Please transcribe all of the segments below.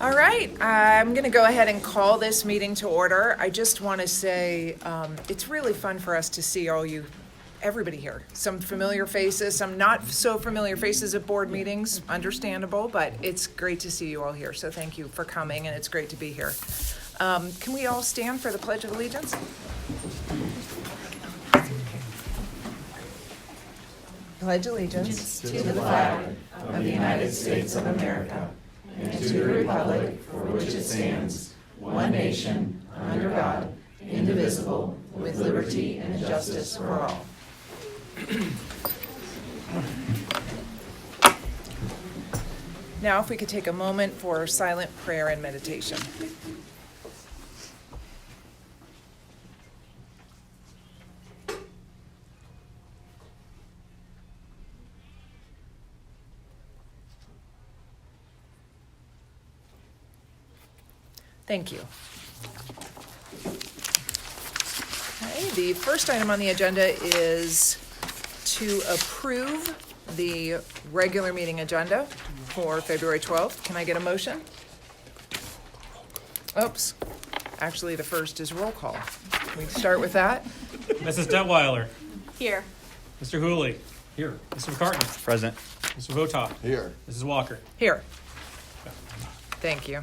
All right, I'm going to go ahead and call this meeting to order. I just want to say it's really fun for us to see everybody here. Some familiar faces, some not so familiar faces at board meetings, understandable, but it's great to see you all here. So thank you for coming, and it's great to be here. Can we all stand for the Pledge of Allegiance? Pledge allegiance to the flag of the United States of America and to the republic for which it stands, one nation, under God, indivisible, with liberty and justice for all. Now, if we could take a moment for silent prayer and meditation. Thank you. Okay, the first item on the agenda is to approve the regular meeting agenda for February 12th. Can I get a motion? Oops. Actually, the first is roll call. Can we start with that? Mrs. Detweiler. Here. Mr. Hooley. Here. Mr. McCartney. Present. Mr. Votop. Here. Mrs. Walker. Here. Thank you.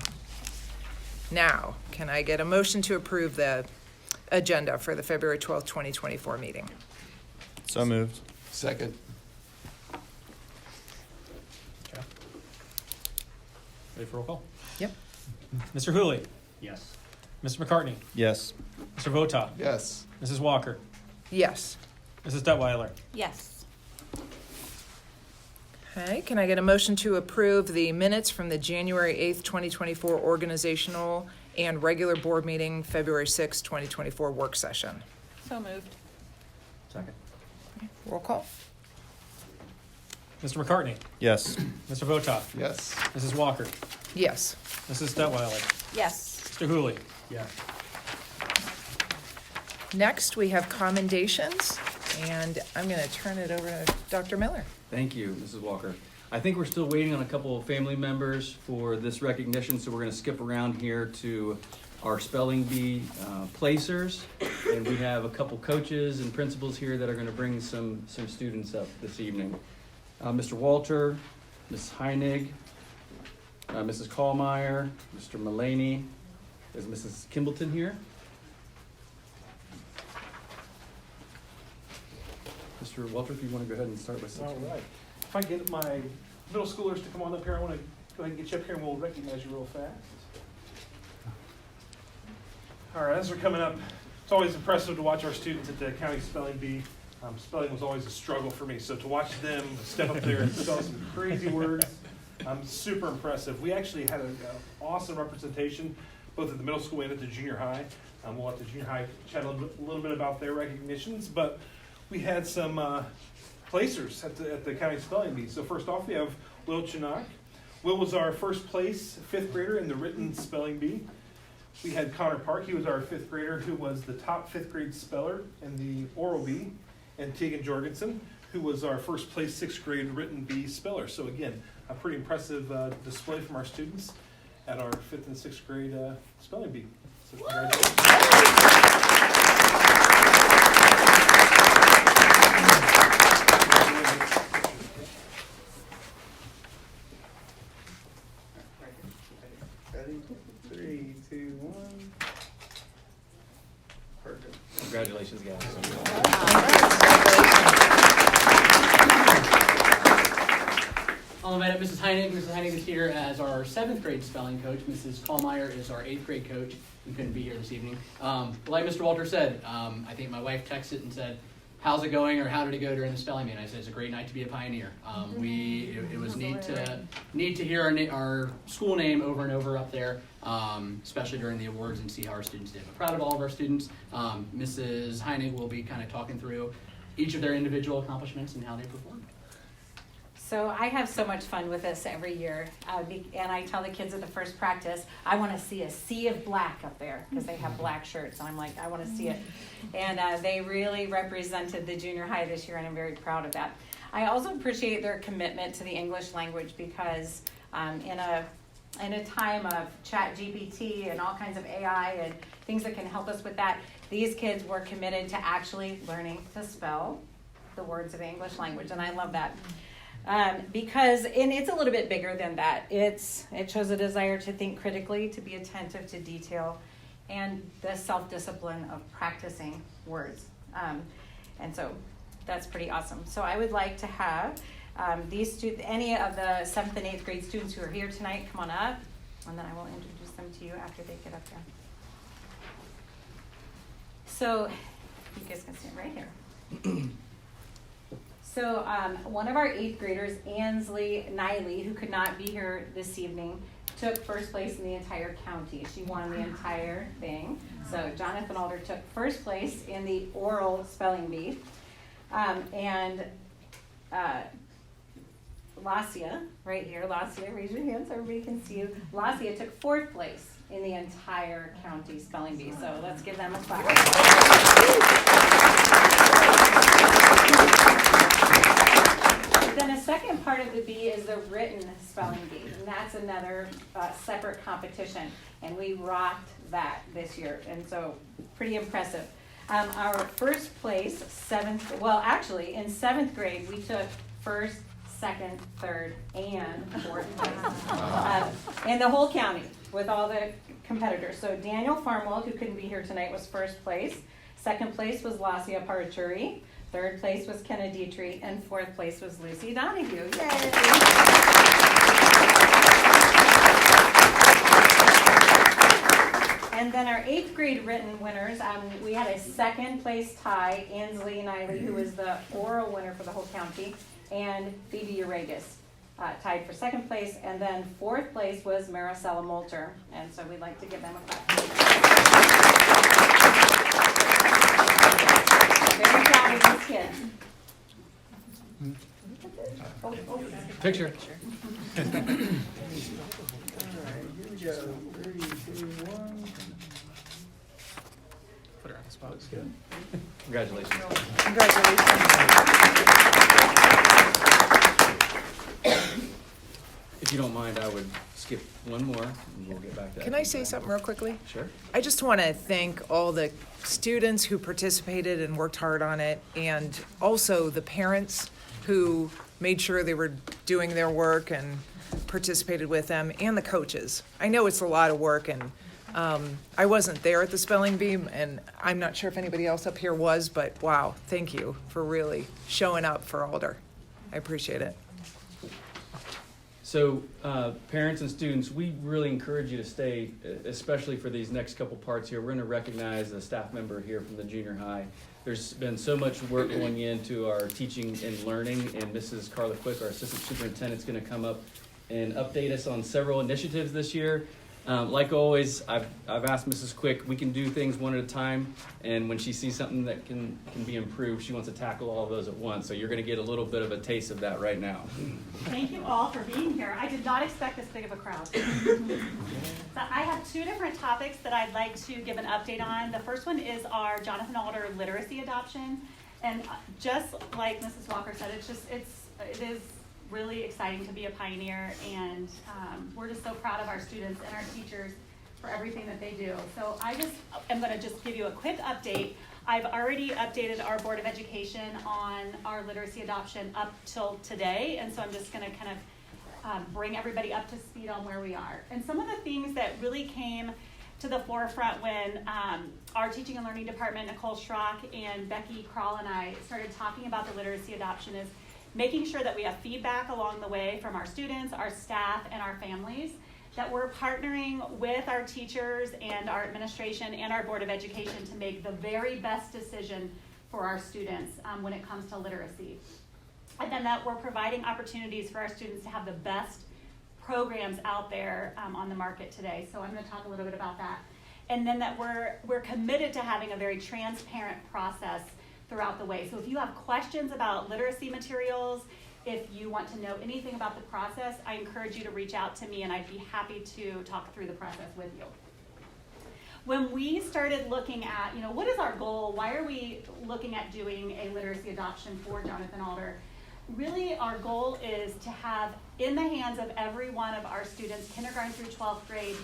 Now, can I get a motion to approve the agenda for the February 12th, 2024 meeting? So moved. Second. Okay. Ready for roll call? Yep. Mr. Hooley. Yes. Mr. McCartney. Yes. Mr. Votop. Yes. Mrs. Walker. Yes. Mrs. Detweiler. Yes. Okay, can I get a motion to approve the minutes from the January 8th, 2024 organizational and regular board meeting, February 6th, 2024 work session? So moved. Second. Roll call? Mr. McCartney. Yes. Mr. Votop. Yes. Mrs. Walker. Yes. Mrs. Detweiler. Yes. Mr. Hooley. Yes. Next, we have commendations, and I'm going to turn it over to Dr. Miller. Thank you, Mrs. Walker. I think we're still waiting on a couple of family members for this recognition, so we're going to skip around here to our spelling bee placers. And we have a couple coaches and principals here that are going to bring some students up this evening. Mr. Walter, Ms. Heinig, Mrs. Kallmeyer, Mr. Mullaney. Is Mrs. Kimbleton here? Mr. Walter, if you want to go ahead and start with All right. If I get my middle schoolers to come on up here, I want to go ahead and get you up here and we'll recognize you real fast. All right, as we're coming up, it's always impressive to watch our students at the County Spelling Bee. Spelling was always a struggle for me, so to watch them step up there and spell some crazy words, super impressive. We actually had an awesome representation both at the middle school and at the junior high. We'll let the junior high chat a little bit about their recognitions, but we had some placers at the County Spelling Bee. So first off, we have Will Chinook. Will was our first place fifth grader in the written spelling bee. We had Connor Park. He was our fifth grader who was the top fifth grade speller in the oral bee. And Tegan Jorgensen, who was our first place sixth grade written bee speller. So again, a pretty impressive display from our students at our fifth and sixth grade spelling bee. So congratulations. Ready? 3, 2, 1. Perfect. Congratulations, guys. I'll invite up Mrs. Heinig. Mrs. Heinig is here as our 7th grade spelling coach. Mrs. Kallmeyer is our 8th grade coach and couldn't be here this evening. Like Mr. Walter said, I think my wife texted and said, "How's it going?" or "How did it go during the spelling bee?" And I said, "It's a great night to be a pioneer." It was neat to hear our school name over and over up there, especially during the awards, and see how our students did. We're proud of all of our students. Mrs. Heinig will be kind of talking through each of their individual accomplishments and how they performed. So I have so much fun with this every year, and I tell the kids at the first practice, I want to see a sea of black up there, because they have black shirts, and I'm like, I want to see it. And they really represented the junior high this year, and I'm very proud of that. I also appreciate their commitment to the English language, because in a in a time of chat GPT and all kinds of AI and things that can help us with that, these kids were committed to actually learning to spell the words of the English language, and I love that. Because, and it's a little bit bigger than that. It shows a desire to think critically, to be attentive to detail, and the self-discipline of practicing words. And so that's pretty awesome. So I would like to have these students, any of the 7th and 8th grade students who are here tonight, come on up, and then I will introduce them to you after they get up there. So you guys can stand right here. So one of our 8th graders, Ansley Niley, who could not be here this evening, took first place in the entire county. She won the entire thing. So Jonathan Alder took first place in the oral spelling bee. And Lasia, right here, Lasia, raise your hands so everybody can see you. Lasia took 4th place in the entire county spelling bee. So let's give them a clap. Then a second part of the bee is the written spelling bee, and that's another separate competition, and we rocked that this year, and so pretty impressive. Our first place, in 7th grade, we took 1st, 2nd, 3rd, and 4th place in the whole county with all the competitors. So Daniel Farmwell, who couldn't be here tonight, was 1st place. 2nd place was Lasia Parachuri. 3rd place was Kenna Dietrich, and 4th place was Lucy Donahue. Yay! And then our 8th grade written winners, we had a 2nd place tie, Ansley Niley, who was the oral winner for the whole county, and Phoebe Uragas tied for 2nd place, and then 4th place was Maricela Molter, and so we'd like to give them a clap. Very proud of these kids. Picture. Put her on the spot. Looks good. Congratulations. If you don't mind, I would skip one more, and we'll get back to that. Can I say something real quickly? Sure. I just want to thank all the students who participated and worked hard on it, and also the parents who made sure they were doing their work and participated with them, and the coaches. I know it's a lot of work, and I wasn't there at the spelling bee, and I'm not sure if anybody else up here was, but wow, thank you for really showing up for Alder. I appreciate it. So parents and students, we really encourage you to stay, especially for these next couple parts here. We're going to recognize a staff member here from the junior high. There's been so much work going into our teaching and learning, and Mrs. Carla Quick, our assistant superintendent, is going to come up and update us on several initiatives this year. Like always, I've asked Mrs. Quick, we can do things one at a time, and when she sees something that can be improved, she wants to tackle all of those at once. So you're going to get a little bit of a taste of that right now. Thank you all for being here. I did not expect this big of a crowd. So I have 2 different topics that I'd like to give an update on. The first one is our Jonathan Alder literacy adoption. And just like Mrs. Walker said, it is really exciting to be a pioneer, and we're just so proud of our students and our teachers for everything that they do. So I just am going to just give you a quick update. I've already updated our Board of Education on our literacy adoption up till today, and so I'm just going to kind of bring everybody up to speed on where we are. And some of the things that really came to the forefront when our teaching and learning department, Nicole Schrock and Becky Krall and I started talking about the literacy adoption is making sure that we have feedback along the way from our students, our staff, and our families, that we're partnering with our teachers and our administration and our Board of Education to make the very best decision for our students when it comes to literacy. And then that we're providing opportunities for our students to have the best programs out there on the market today. So I'm going to talk a little bit about that. And then that we're committed to having a very transparent process throughout the way. So if you have questions about literacy materials, if you want to know anything about the process, I encourage you to reach out to me, and I'd be happy to talk through the process with you. When we started looking at, what is our goal? Why are we looking at doing a literacy adoption for Jonathan Alder? really our goal is to have in the hands of every one of our students, kindergarten through 12th grade,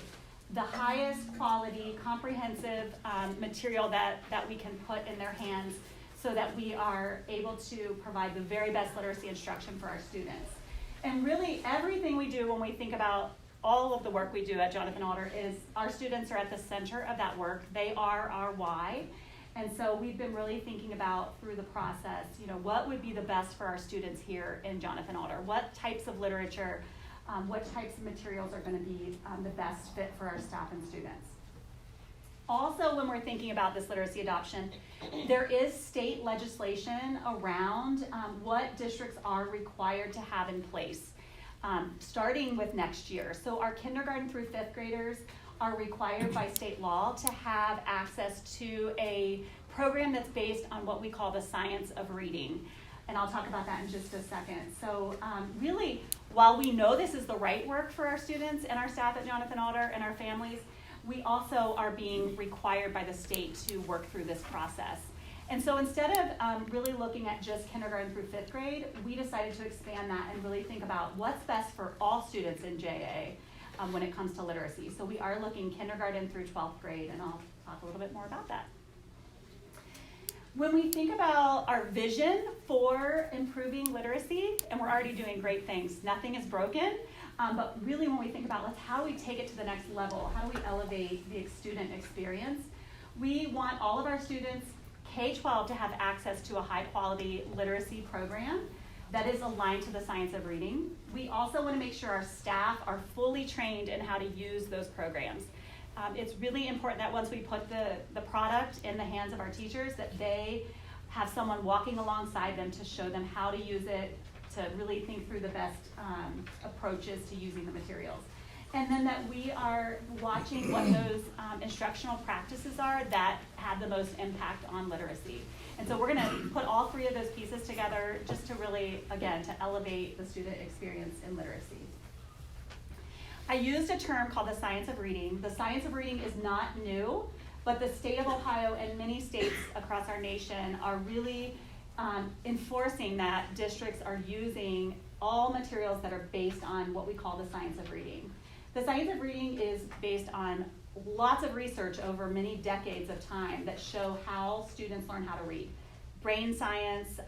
the highest quality, comprehensive material that we can put in their hands so that we are able to provide the very best literacy instruction for our students. And really everything we do when we think about all of the work we do at Jonathan Alder is our students are at the center of that work. They are our why. And so we've been really thinking about through the process, what would be the best for our students here in Jonathan Alder? What types of literature, what types of materials are going to be the best fit for our staff and students? Also, when we're thinking about this literacy adoption, there is state legislation around what districts are required to have in place, starting with next year. So our kindergarten through 5th graders are required by state law to have access to a program that's based on what we call the science of reading. And I'll talk about that in just a second. So really, while we know this is the right work for our students and our staff at Jonathan Alder and our families, we also are being required by the state to work through this process. And so instead of really looking at just kindergarten through 5th grade, we decided to expand that and really think about what's best for all students in JA when it comes to literacy. So we are looking kindergarten through 12th grade, and I'll talk a little bit more about that. When we think about our vision for improving literacy, and we're already doing great things, nothing is broken, but really when we think about how do we take it to the next level, how do we elevate the student experience, we want all of our students K-12 to have access to a high quality literacy program that is aligned to the science of reading. We also want to make sure our staff are fully trained in how to use those programs. It's really important that once we put the product in the hands of our teachers, that they have someone walking alongside them to show them how to use it, to really think through the best approaches to using the materials. And then that we are watching what those instructional practices are that have the most impact on literacy. And so we're going to put all three of those pieces together just to really, again, to elevate the student experience in literacy. I used a term called the science of reading. The science of reading is not new, but the state of Ohio and many states across our nation are really enforcing that districts are using all materials that are based on what we call the science of reading. The science of reading is based on lots of research over many decades of time that show how students learn how to read. Brain science,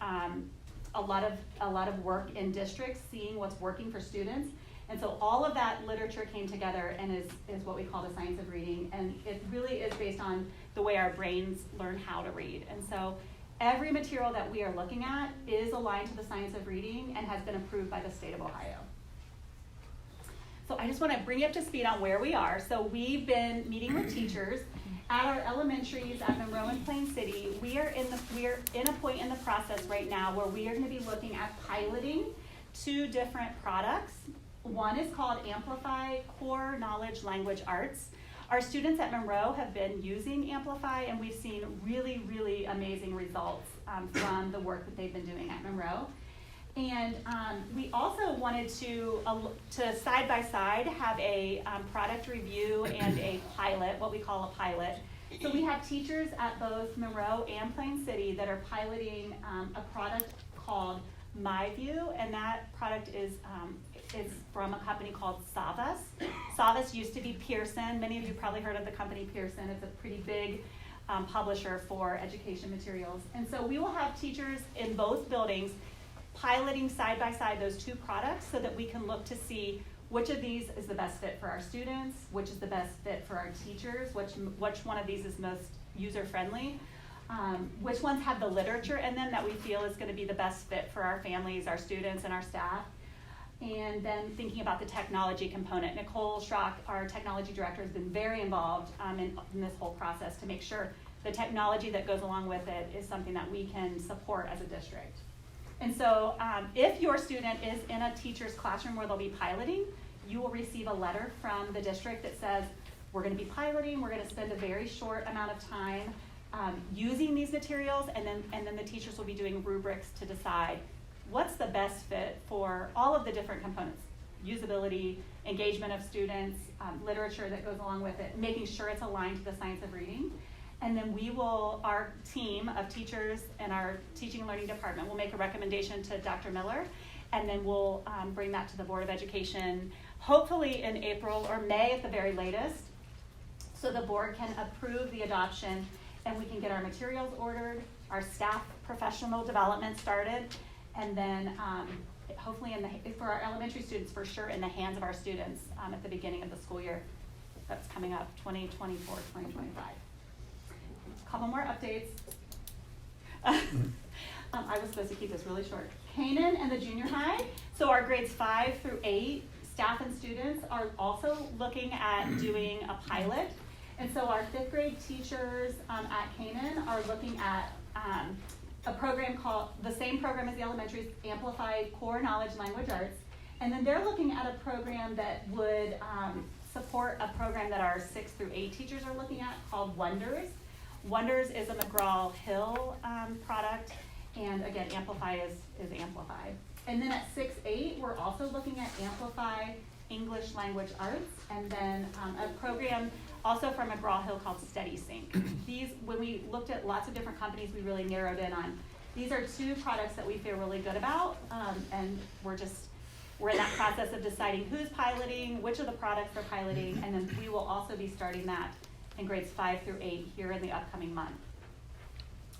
a lot of work in districts, seeing what's working for students. And so all of that literature came together and is what we call the science of reading. And it really is based on the way our brains learn how to read. And so every material that we are looking at is aligned to the science of reading and has been approved by the state of Ohio. So I just want to bring you up to speed on where we are. So we've been meeting with teachers at our elementaries at Monroe and Plain City. We are in a point in the process right now where we are going to be looking at piloting 2 different products. One is called Amplify Core Knowledge Language Arts. Our students at Monroe have been using Amplify, and we've seen really, really amazing results from the work that they've been doing at Monroe. And we also wanted to side by side have a product review and a pilot, what we call a pilot. So we have teachers at both Monroe and Plain City that are piloting a product called MyView, and that product is from a company called Savas. Savas used to be Pearson. Many of you probably heard of the company Pearson. It's a pretty big publisher for education materials. And so we will have teachers in both buildings piloting side by side those 2 products so that we can look to see which of these is the best fit for our students, which is the best fit for our teachers, which one of these is most user-friendly, which ones have the literature in them that we feel is going to be the best fit for our families, our students, and our staff. And then thinking about the technology component. Nicole Schrock, our technology director, has been very involved in this whole process to make sure the technology that goes along with it is something that we can support as a district. And so if your student is in a teacher's classroom where they'll be piloting, you will receive a letter from the district that says, we're going to be piloting, we're going to spend a very short amount of time using these materials, and then the teachers will be doing rubrics to decide what's the best fit for all of the different components: usability, engagement of students, literature that goes along with it, making sure it's aligned to the science of reading. And then our team of teachers and our teaching and learning department will make a recommendation to Dr. Miller, and then we'll bring that to the Board of Education, hopefully in April or May at the very latest, so the board can approve the adoption and we can get our materials ordered, our staff professional development started, and then hopefully for our elementary students, for sure in the hands of our students at the beginning of the school year that's coming up, 2024, 2025. A couple more updates. I was supposed to keep this really short. Canaan and the junior high, so our grades 5 through 8, staff and students are also looking at doing a pilot. And so our 5th grade teachers at Canaan are looking at a program called, the same program as the elementary's Amplified Core Knowledge Language Arts. And then they're looking at a program that would support a program that our 6 through 8 teachers are looking at called Wonders. Wonders is a McGraw-Hill product, and again, Amplify is Amplify. And then at 6-8, we're also looking at Amplify English Language Arts, and then a program also from McGraw-Hill called Steady Sync. These, when we looked at lots of different companies, we really narrowed in on, these are 2 products that we feel really good about, and we're in that process of deciding who's piloting, which of the products are piloting, and then we will also be starting that in grades 5 through 8 here in the upcoming month.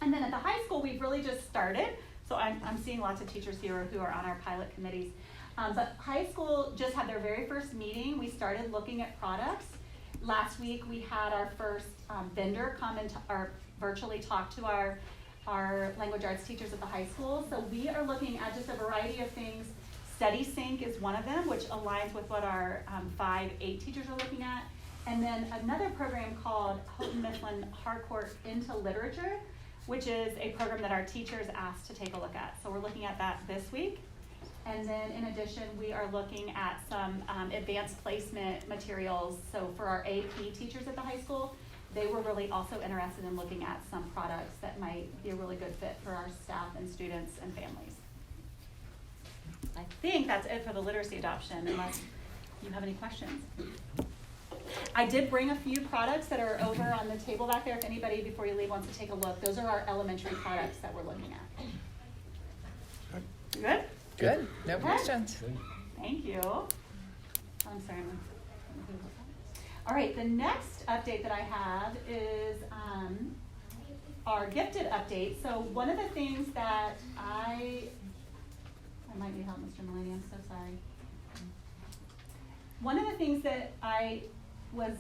And then at the high school, we've really just started. So I'm seeing lots of teachers here who are on our pilot committees. But high school just had their very first meeting. We started looking at products. Last week, we had our first vendor come and virtually talk to our language arts teachers at the high school. So we are looking at just a variety of things. Steady Sync is one of them, which aligns with what our 5-8 teachers are looking at. And then another program called Houghton Mifflin Harcourt Into Literature, which is a program that our teachers asked to take a look at. So we're looking at that this week. And then in addition, we are looking at some advanced placement materials. So for our AP teachers at the high school, they were really also interested in looking at some products that might be a really good fit for our staff and students and families. I think that's it for the literacy adoption, unless you have any questions. I did bring a few products that are over on the table back there. If anybody, before you leave, wants to take a look, those are our elementary products that we're looking at. Good? Good, no Okay. questions. Thank you. I'm sorry. All right, the next update that I have is our gifted update. So one of the things that I might need help, Mr. Mulaney, I'm so sorry. One of the things that I was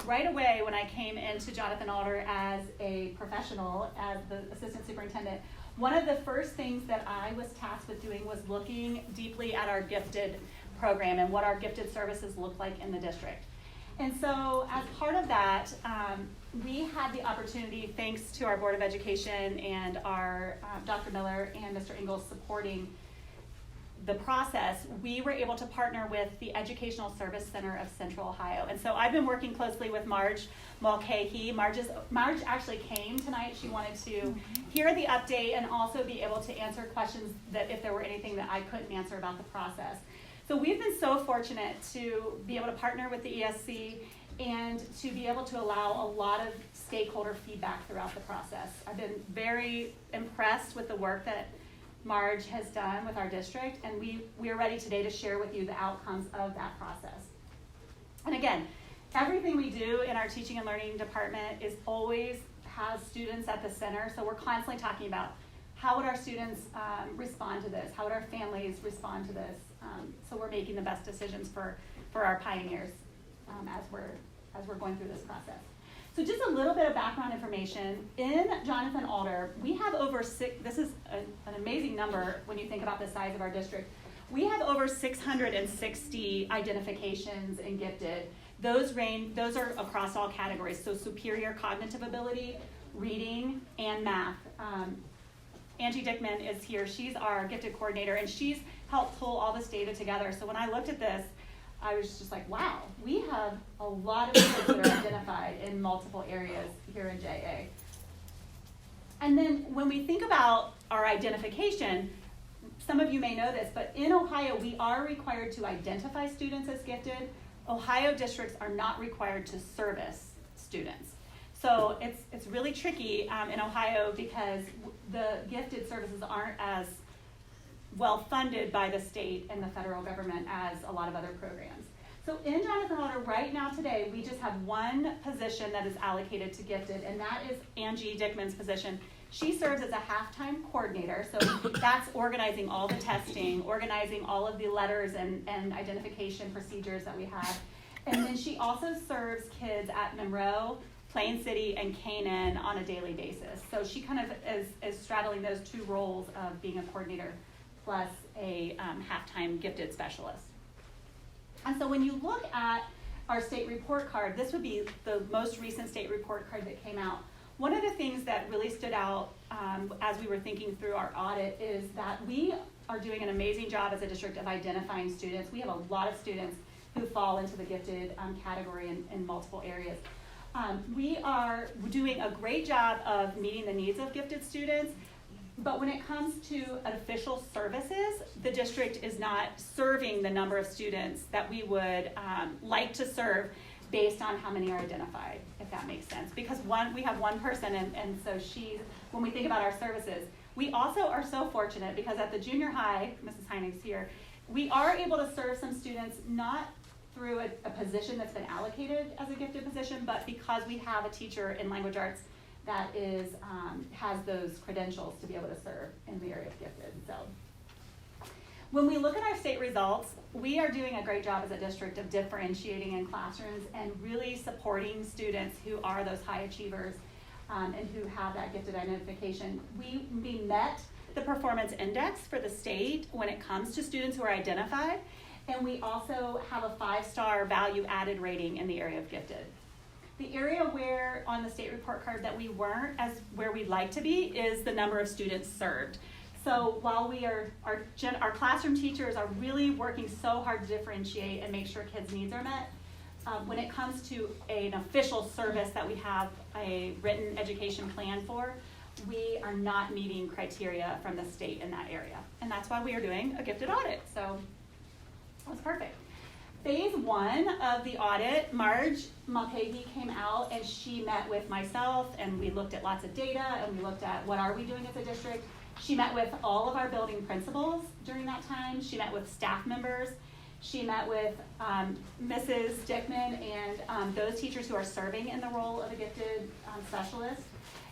right away when I came into Jonathan Alder as a professional, as the assistant superintendent, one of the first things that I was tasked with doing was looking deeply at our gifted program and what our gifted services look like in the district. And so as part of that, we had the opportunity, thanks to our Board of Education and our Dr. Miller and Mr. Ingalls supporting the process, we were able to partner with the Educational Service Center of Central Ohio. And so I've been working closely with Marge Mulcahy. Marge actually came tonight. She wanted to hear the update and also be able to answer questions that if there were anything that I couldn't answer about the process. So we've been so fortunate to be able to partner with the ESC and to be able to allow a lot of stakeholder feedback throughout the process. I've been very impressed with the work that Marge has done with our district, and we are ready today to share with you the outcomes of that process. And again, everything we do in our teaching and learning department is always has students at the center, so we're constantly talking about how would our students respond to this, how would our families respond to this, so we're making the best decisions for our pioneers as we're going through this process. So just a little bit of background information. In Jonathan Alder, we have over this is an amazing number when you think about the size of our district. We have over 660 identifications in gifted. Those are across all categories, so superior cognitive ability, reading, and math. Angie Dickman is here. She's our gifted coordinator, and she's helped pull all this data together. So when I looked at this, I was just like, wow, we have a lot of kids that are identified in multiple areas here in JA. And then when we think about our identification, some of you may know this, but in Ohio, we are required to identify students as gifted. Ohio districts are not required to service students. So it's really tricky in Ohio because the gifted services aren't as well funded by the state and the federal government as a lot of other programs. So in Jonathan Alder right now today, we just have one position that is allocated to gifted, and that is Angie Dickman's position. She serves as a halftime coordinator, so that's organizing all the testing, organizing all of the letters and identification procedures that we have. And then she also serves kids at Monroe, Plain City, and Canaan on a daily basis. So she kind of is straddling those two roles of being a coordinator plus a halftime gifted specialist. And so when you look at our state report card, this would be the most recent state report card that came out. One of the things that really stood out as we were thinking through our audit is that we are doing an amazing job as a district of identifying students. We have a lot of students who fall into the gifted category in multiple areas. We are doing a great job of meeting the needs of gifted students, but when it comes to official services, the district is not serving the number of students that we would like to serve based on how many are identified, if that makes sense. Because we have one person, and so when we think about our services, we also are so fortunate because at the junior high, Mrs. Heinig's here, we are able to serve some students not through a position that's been allocated as a gifted position, but because we have a teacher in language arts that has those credentials to be able to serve in the area of gifted. So when we look at our state results, we are doing a great job as a district of differentiating in classrooms and really supporting students who are those high achievers and who have that gifted identification. We met the performance index for the state when it comes to students who are identified, and we also have a 5-star value added rating in the area of gifted. The area where on the state report card that we weren't as where we'd like to be is the number of students served. So while our classroom teachers are really working so hard to differentiate and make sure kids' needs are met, when it comes to an official service that we have a written education plan for, we are not meeting criteria from the state in that area. And that's why we are doing a gifted audit. So that was perfect. Phase 1 of the audit, Marge Mulcahy came out and she met with myself and we looked at lots of data and we looked at what are we doing as a district. She met with all of our building principals during that time. She met with staff members. She met with Mrs. Dickman and those teachers who are serving in the role of a gifted specialist.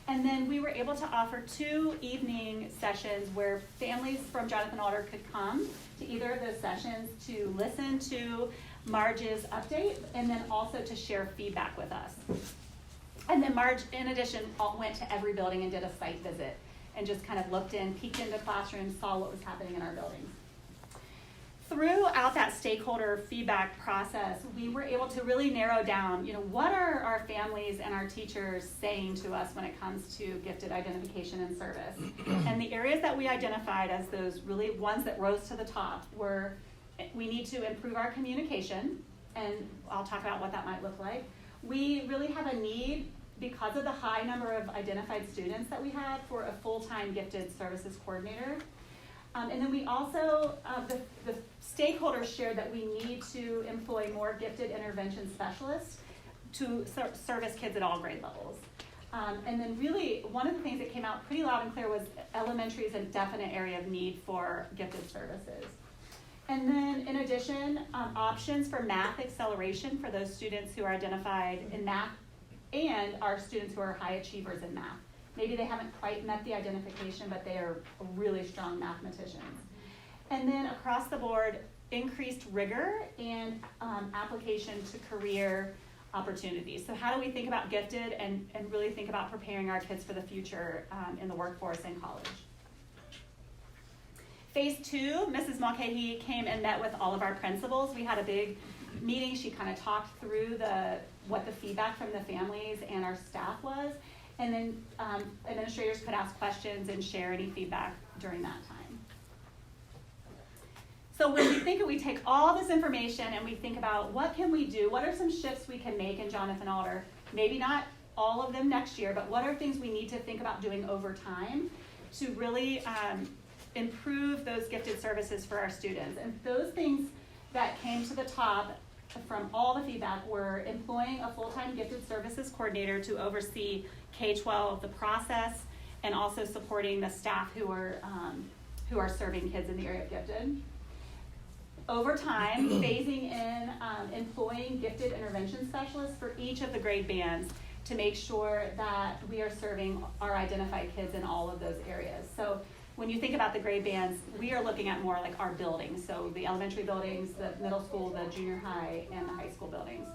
And then we were able to offer 2 evening sessions where families from Jonathan Alder could come to either of those sessions to listen to Marge's update and then also to share feedback with us. And then Marge, in addition, went to every building and did a site visit and just kind of looked in, peeked into classrooms, saw what was happening in our buildings. Throughout that stakeholder feedback process, we were able to really narrow down, what are our families and our teachers saying to us when it comes to gifted identification and service. And the areas that we identified as those really ones that rose to the top were we need to improve our communication, and I'll talk about what that might look like. We really have a need because of the high number of identified students that we have for a full-time gifted services coordinator. And then we also, the stakeholders shared that we need to employ more gifted intervention specialists to service kids at all grade levels. And then really, one of the things that came out pretty loud and clear was elementary is a definite area of need for gifted services. And then in addition, options for math acceleration for those students who are identified in math and our students who are high achievers in math. Maybe they haven't quite met the identification, but they are really strong mathematicians. And then across the board, increased rigor and application to career opportunities. So how do we think about gifted and really think about preparing our kids for the future in the workforce and college? Phase 2, Mrs. Mulcahy came and met with all of our principals. We had a big meeting. She kind of talked through what the feedback from the families and our staff was. And then administrators could ask questions and share any feedback during that time. So when we take all this information and we think about what can we do, what are some shifts we can make in Jonathan Alder, maybe not all of them next year, but what are things we need to think about doing over time to really improve those gifted services for our students. And those things that came to the top from all the feedback, we're employing a full-time gifted services coordinator to oversee K-12, the process, and also supporting the staff who are serving kids in the area of gifted. Over time, phasing in employing gifted intervention specialists for each of the grade bands to make sure that we are serving our identified kids in all of those areas. So when you think about the grade bands, we are looking at more like our buildings. So the elementary buildings, the middle school, the junior high, and the high school buildings.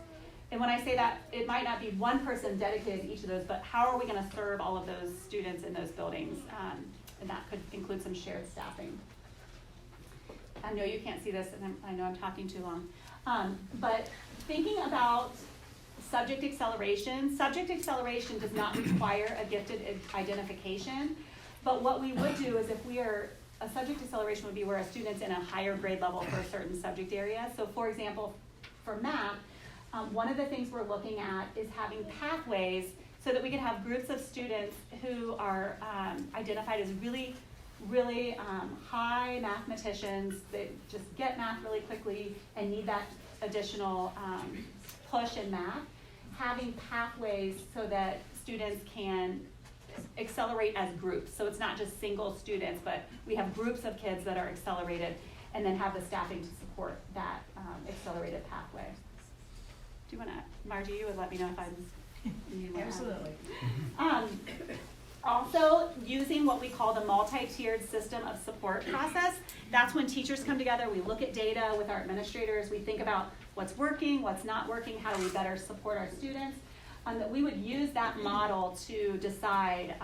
And when I say that, it might not be one person dedicated to each of those, but how are we gonna serve all of those students in those buildings? And that could include some shared staffing. I know you can't see this, and I know I'm talking too long. But thinking about subject acceleration does not require a gifted identification. But what we would do is a subject acceleration would be where a student's in a higher grade level for a certain subject area. So for example, for math, one of the things we're looking at is having pathways so that we can have groups of students who are identified as really high mathematicians that just get math really quickly and need that additional push in math, having pathways so that students can accelerate as groups. So it's not just single students, but we have groups of kids that are accelerated and then have the staffing to support that accelerated pathway. Do you want to, Margie, you would let me know if I'm... Absolutely. Also, using what we call the multi-tiered system of support process. That's when teachers come together, we look at data with our administrators, we think about what's working, what's not working, how do we better support our students. That we would use that model to decide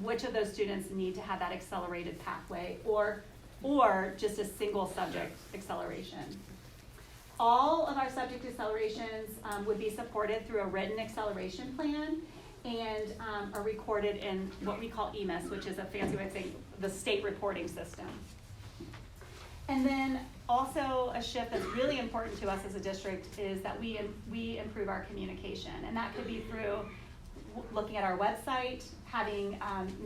which of those students need to have that accelerated pathway or just a single subject acceleration. All of our subject accelerations would be supported through a written acceleration plan and are recorded in what we call EMIS, which is a fancy way of saying the state reporting system. And then also a shift that's really important to us as a district is that we improve our communication. And that could be through looking at our website, having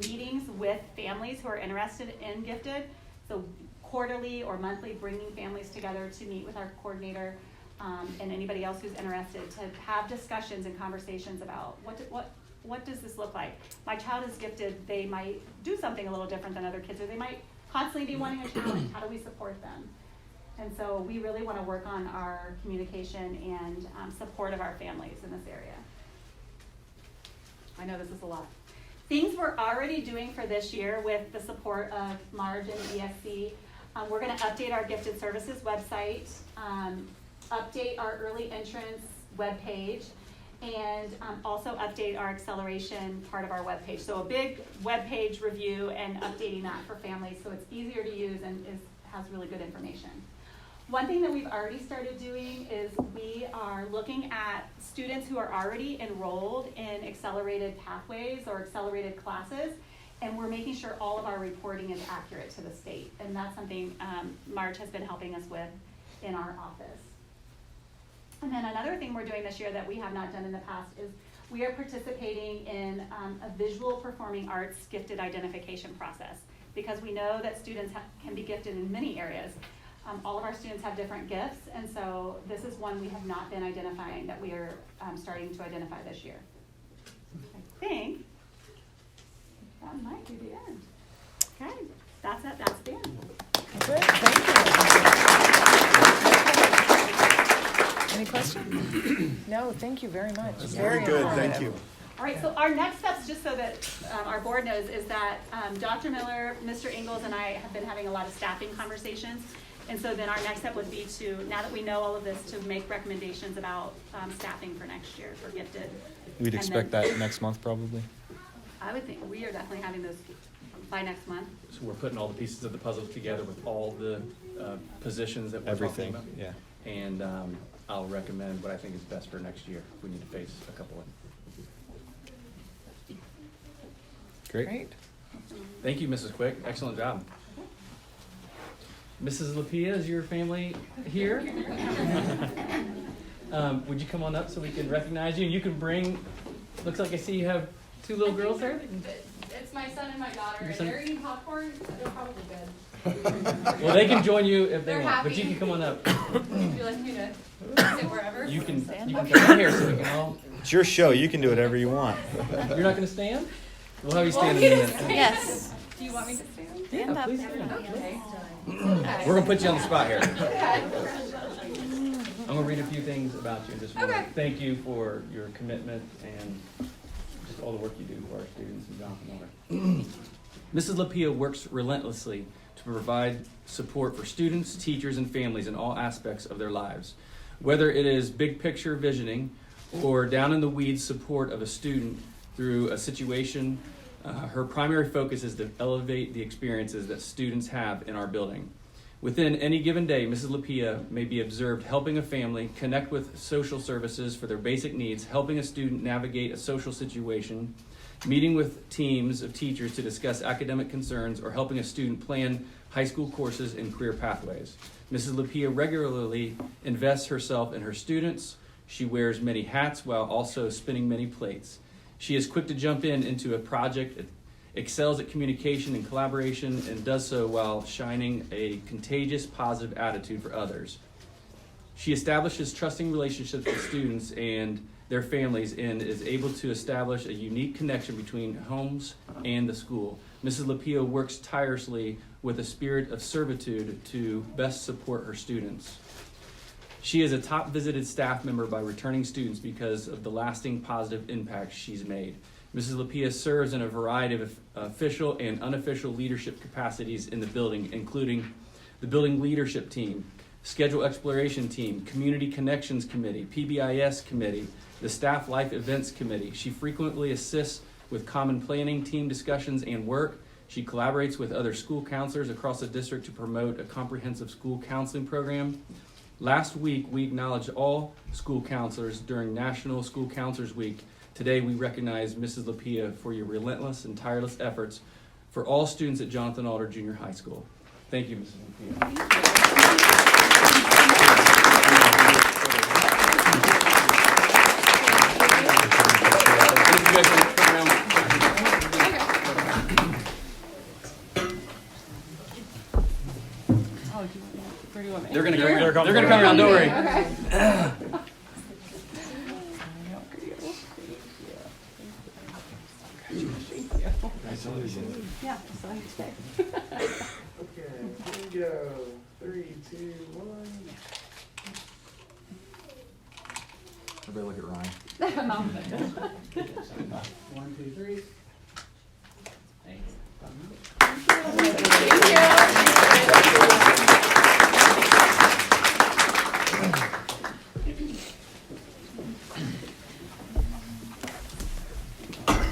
meetings with families who are interested in gifted. So quarterly or monthly, bringing families together to meet with our coordinator and anybody else who's interested to have discussions and conversations about what does this look like? My child is gifted, they might do something a little different than other kids, or they might constantly be wanting a challenge. How do we support them? And so we really want to work on our communication and support of our families in this area. I know this is a lot. Things we're already doing for this year with the support of Marge and ESC, we're going to update our gifted services website, update our early entrance webpage, and also update our acceleration part of our webpage. So a big webpage review and updating that for families so it's easier to use and has really good information. One thing that we've already started doing is we are looking at students who are already enrolled in accelerated pathways or accelerated classes, and we're making sure all of our reporting is accurate to the state. And that's something Marge has been helping us with in our office. And then another thing we're doing this year that we have not done in the past is we are participating in a visual performing arts gifted identification process, because we know that students can be gifted in many areas. All of our students have different gifts, and so this is one we have not been identifying that we are starting to identify this year. I think that might be the end. Okay, that's it, that's the end. Great, thank you. Any questions? No, thank you very much. Very good, informative. thank you. All right, so our next steps, just so that our board knows, is that Dr. Miller, Mr. Ingalls, and I have been having a lot of staffing conversations. And so then our next step would be to, now that we know all of this, to make recommendations about staffing for next year for gifted. We'd And expect then- that next month, probably. I would think we are definitely having those by next month. So we're putting all the pieces of the puzzle together with all the positions that we're Everything, talking about. yeah. And I'll recommend what I think is best for next year if we need to face a couple of. Great. Thank you, Mrs. Quick. Excellent job. Mrs. Lapia, is your family here? Would you come on up so we can recognize you? And you can bring, looks like I see you have two little girls there. It's my son and my daughter. Your And son- they're eating popcorn. They're probably good. Well, they can join you if they They're want, but you happy. can come on up. Would you like me to sit wherever? You can come right here so we can all. It's your show. You can do whatever you want. You're not going to stand? We'll have you Want stand me in a to minute. stand? Yes. Do you want me to stand? Yeah, please stand. Okay. We're going to put you on the spot here. Okay. I'm going to read a few things about you. Just want to Okay. thank you for your commitment and just all the work you do for our students in Jonathan Alder. Mrs. Lapia works relentlessly to provide support for students, teachers, and families in all aspects of their lives. Whether it is big picture visioning or down in the weeds support of a student through a situation, her primary focus is to elevate the experiences that students have in our building. Within any given day, Mrs. Lapia may be observed helping a family connect with social services for their basic needs, helping a student navigate a social situation, meeting with teams of teachers to discuss academic concerns, or helping a student plan high school courses and career pathways. Mrs. Lapia regularly invests herself in her students. She wears many hats while also spinning many plates. She is quick to jump into a project, excels at communication and collaboration, and does so while shining a contagious positive attitude for others. She establishes trusting relationships with students and their families and is able to establish a unique connection between homes and the school. Mrs. Lapia works tirelessly with a spirit of servitude to best support her students. She is a top visited staff member by returning students because of the lasting positive impact she's made. Mrs. Lapia serves in a variety of official and unofficial leadership capacities in the building, including the building leadership team, schedule exploration team, community connections committee, PBIS committee, the staff life events committee. She frequently assists with common planning, team discussions, and work. She collaborates with other school counselors across the district to promote a comprehensive school counseling program. Last week, we acknowledged all school counselors during National School Counselors Week. Today, we recognize Mrs. Lapia for your relentless and tireless efforts for all students at Jonathan Alder Junior High School. Thank you, Mrs. Lapia. They're gonna come around. Don't worry. Okay. Yeah, so I expect. Okay, here we go. 3, 2, 1. Everybody look at Ryan. 1, 2, 3. Thanks.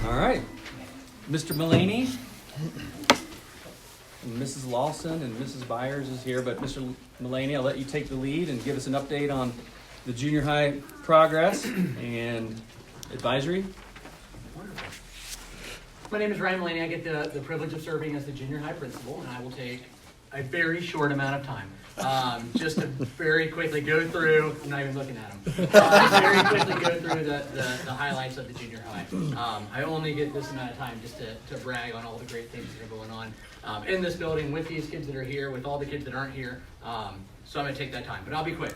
All right. Mr. Mullaney, and Mrs. Lawson, and Mrs. Byers is here, but Mr. Mullaney, I'll let you take the lead and give us an update on the junior high progress and advisory. My name is Ryan Mulaney. I get the privilege of serving as the junior high principal, and I will take a very short amount of time. Just to very quickly go through, I'm not even looking at them, very quickly go through the highlights of the junior high. I only get this amount of time just to brag on all the great things that are going on in this building with these kids that are here, with all the kids that aren't here. So I'm going to take that time, but I'll be quick.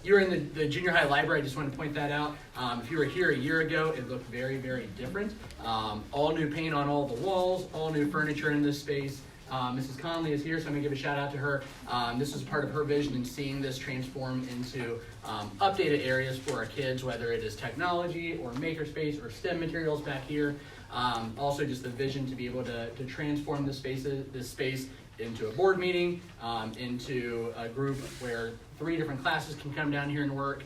You're in the junior high library. I just wanted to point that out. If you were here a year ago, it looked very, very different. All new paint on all the walls, all new furniture in this space. Mrs. Conley is here, so I'm going to give a shout out to her. This was part of her vision in seeing this transform into updated areas for our kids, whether it is technology or makerspace or STEM materials back here. Also just the vision to be able to transform this space into a board meeting, into a group where 3 different classes can come down here and work,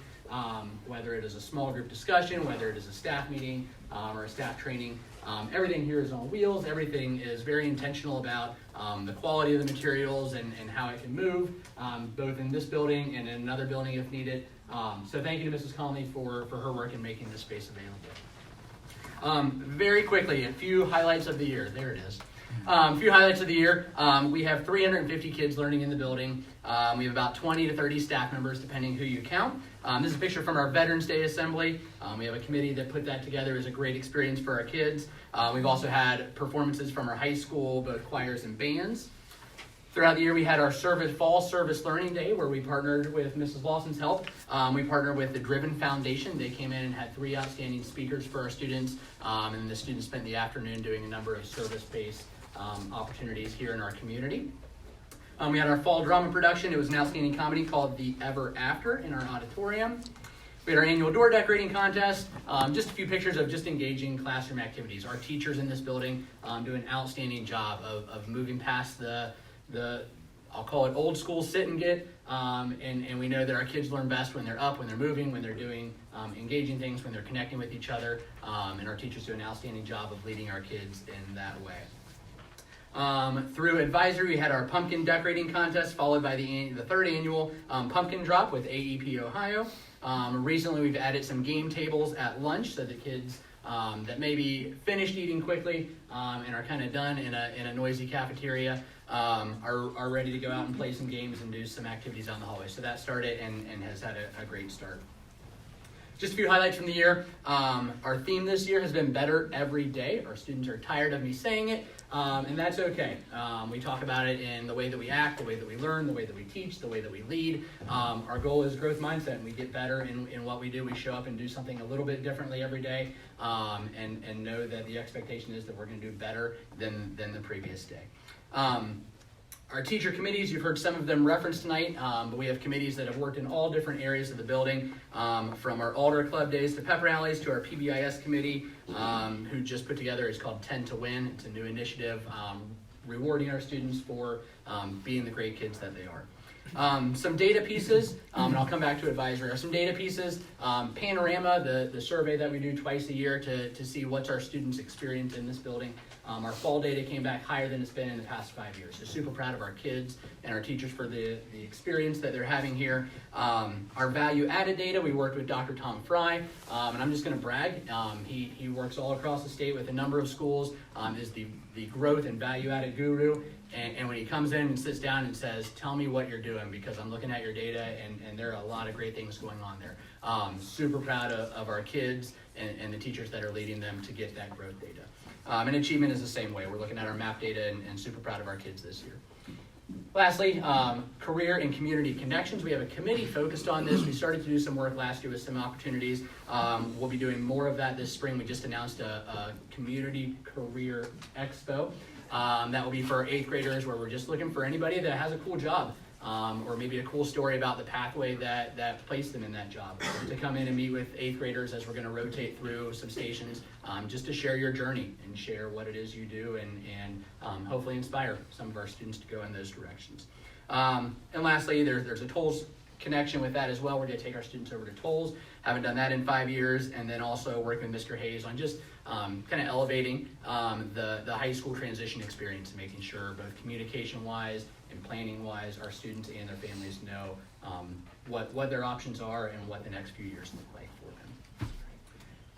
whether it is a small group discussion, whether it is a staff meeting or a staff training. Everything here is on wheels. Everything is very intentional about the quality of the materials and how it can move, both in this building and in another building if needed. So thank you to Mrs. Conley for her work in making this space available. Very quickly, a few highlights of the year. There it is. A few highlights of the year. We have 350 kids learning in the building. We have about 20 to 30 staff members, depending who you count. This is a picture from our Veterans Day Assembly. We have a committee that put that together. It was a great experience for our kids. We've also had performances from our high school, both choirs and bands. Throughout the year, we had our fall service learning day where we partnered with Mrs. Lawson's help. We partnered with the Driven Foundation. They came in and had 3 outstanding speakers for our students, and the students spent the afternoon doing a number of service-based opportunities here in our community. We had our fall drama production. It was an outstanding comedy called The Ever After in our auditorium. We had our annual door decorating contest. Just a few pictures of just engaging classroom activities. Our teachers in this building do an outstanding job of moving past the I'll call it old school sit and get, and we know that our kids learn best when they're up, when they're moving, when they're doing engaging things, when they're connecting with each other, and our teachers do an outstanding job of leading our kids in that way. Through advisory, we had our pumpkin decorating contest, followed by the 3rd annual pumpkin drop with AEP Ohio. Recently, we've added some game tables at lunch so that kids that maybe finished eating quickly and are kind of done in a noisy cafeteria are ready to go out and play some games and do some activities on the hallway. So that started and has had a great start. Just a few highlights from the year. Our theme this year has been better every day. Our students are tired of me saying it, and that's okay. We talk about it in the way that we act, the way that we learn, the way that we teach, the way that we lead. Our goal is growth mindset, and we get better in what we do. We show up and do something a little bit differently every day, and know that the expectation is that we're going to do better than the previous day. Our teacher committees, you've heard some of them referenced tonight, but we have committees that have worked in all different areas of the building, from our Alder Club days to pep rallies to our PBIS committee, who just put together, it's called 10 to Win. It's a new initiative rewarding our students for being the great kids that they are. Some data pieces, and I'll come back to advisory, are some data pieces. Panorama, the survey that we do twice a year to see what's our students' experience in this building. Our fall data came back higher than it's been in the past 5 years. So super proud of our kids and our teachers for the experience that they're having here. Our value added data, we worked with Dr. Tom Fry, and I'm just going to brag. He works all across the state with a number of schools, is the growth and value added guru. And when he comes in and sits down and says, tell me what you're doing because I'm looking at your data and there are a lot of great things going on there. Super proud of our kids and the teachers that are leading them to get that growth data. And achievement is the same way. We're looking at our MAP data and super proud of our kids this year. Lastly, career and community connections. We have a committee focused on this. We started to do some work last year with some opportunities. We'll be doing more of that this spring. We just announced a community career expo. That will be for our 8th graders where we're just looking for anybody that has a cool job or maybe a cool story about the pathway that placed them in that job to come in and meet with 8th graders as we're going to rotate through some stations just to share your journey and share what it is you do and hopefully inspire some of our students to go in those directions. And lastly, there's a tolls connection with that as well. We're going to take our students over to tolls. Haven't done that in 5 years, and then also working with Mr. Hayes on just kind of elevating the high school transition experience, making sure both communication-wise and planning-wise, our students and their families know what their options are and what the next few years look like for them.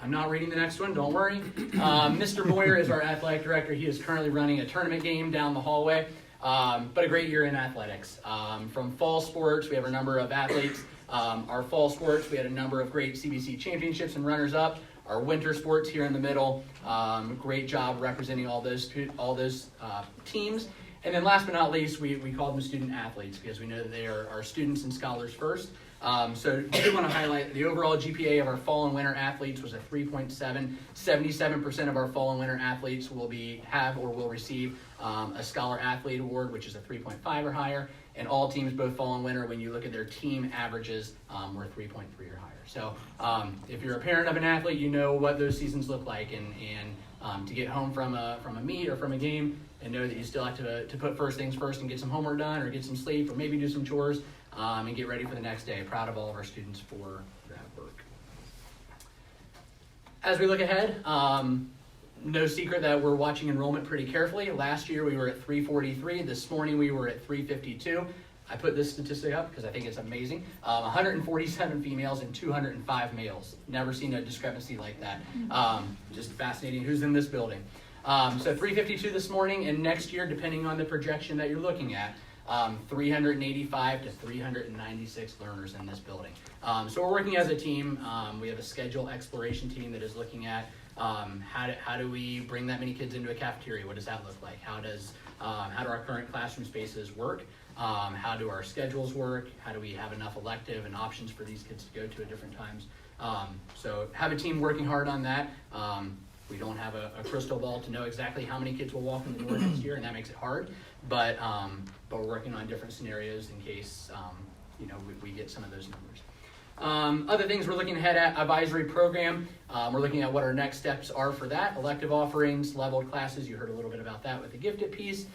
I'm not reading the next one, don't worry. Mr. Moyer is our athletic director. He is currently running a tournament game down the hallway, but a great year in athletics. From fall sports, we have a number of athletes. Our fall sports, we had a number of great CBC championships and runners-up. Our winter sports here in the middle, great job representing all those teams. And then last but not least, we call them student athletes because we know that they are our students and scholars first. So I do want to highlight the overall GPA of our fall and winter athletes was a 3.7. 77% of our fall and winter athletes will receive a Scholar Athlete Award, which is a 3.5 or higher. And all teams, both fall and winter, when you look at their team averages, were 3.3 or higher. So if you're a parent of an athlete, you know what those seasons look like. And to get home from a meet or from a game and know that you still have to put first things first and get some homework done or get some sleep or maybe do some chores and get ready for the next day. Proud of all of our students for that work. As we look ahead, no secret that we're watching enrollment pretty carefully. Last year we were at 343. This morning we were at 352. I put this statistic up because I think it's amazing. 147 females and 205 males. Never seen a discrepancy like that. Just fascinating who's in this building. So 352 this morning, and next year, depending on the projection that you're looking at, 385 to 396 learners in this building. So we're working as a team. We have a schedule exploration team that is looking at How do we bring that many kids into a cafeteria? What does that look like? How do our current classroom spaces work? How do our schedules work? How do we have enough elective and options for these kids to go to at different times? So have a team working hard on that. We don't have a crystal ball to know exactly how many kids will walk in the door next year, and that makes it hard. But we're working on different scenarios in case we get some of those numbers. Other things we're looking ahead at: advisory program. We're looking at what our next steps are for that. Elective offerings, leveled classes. You heard a little bit about that with the gifted piece.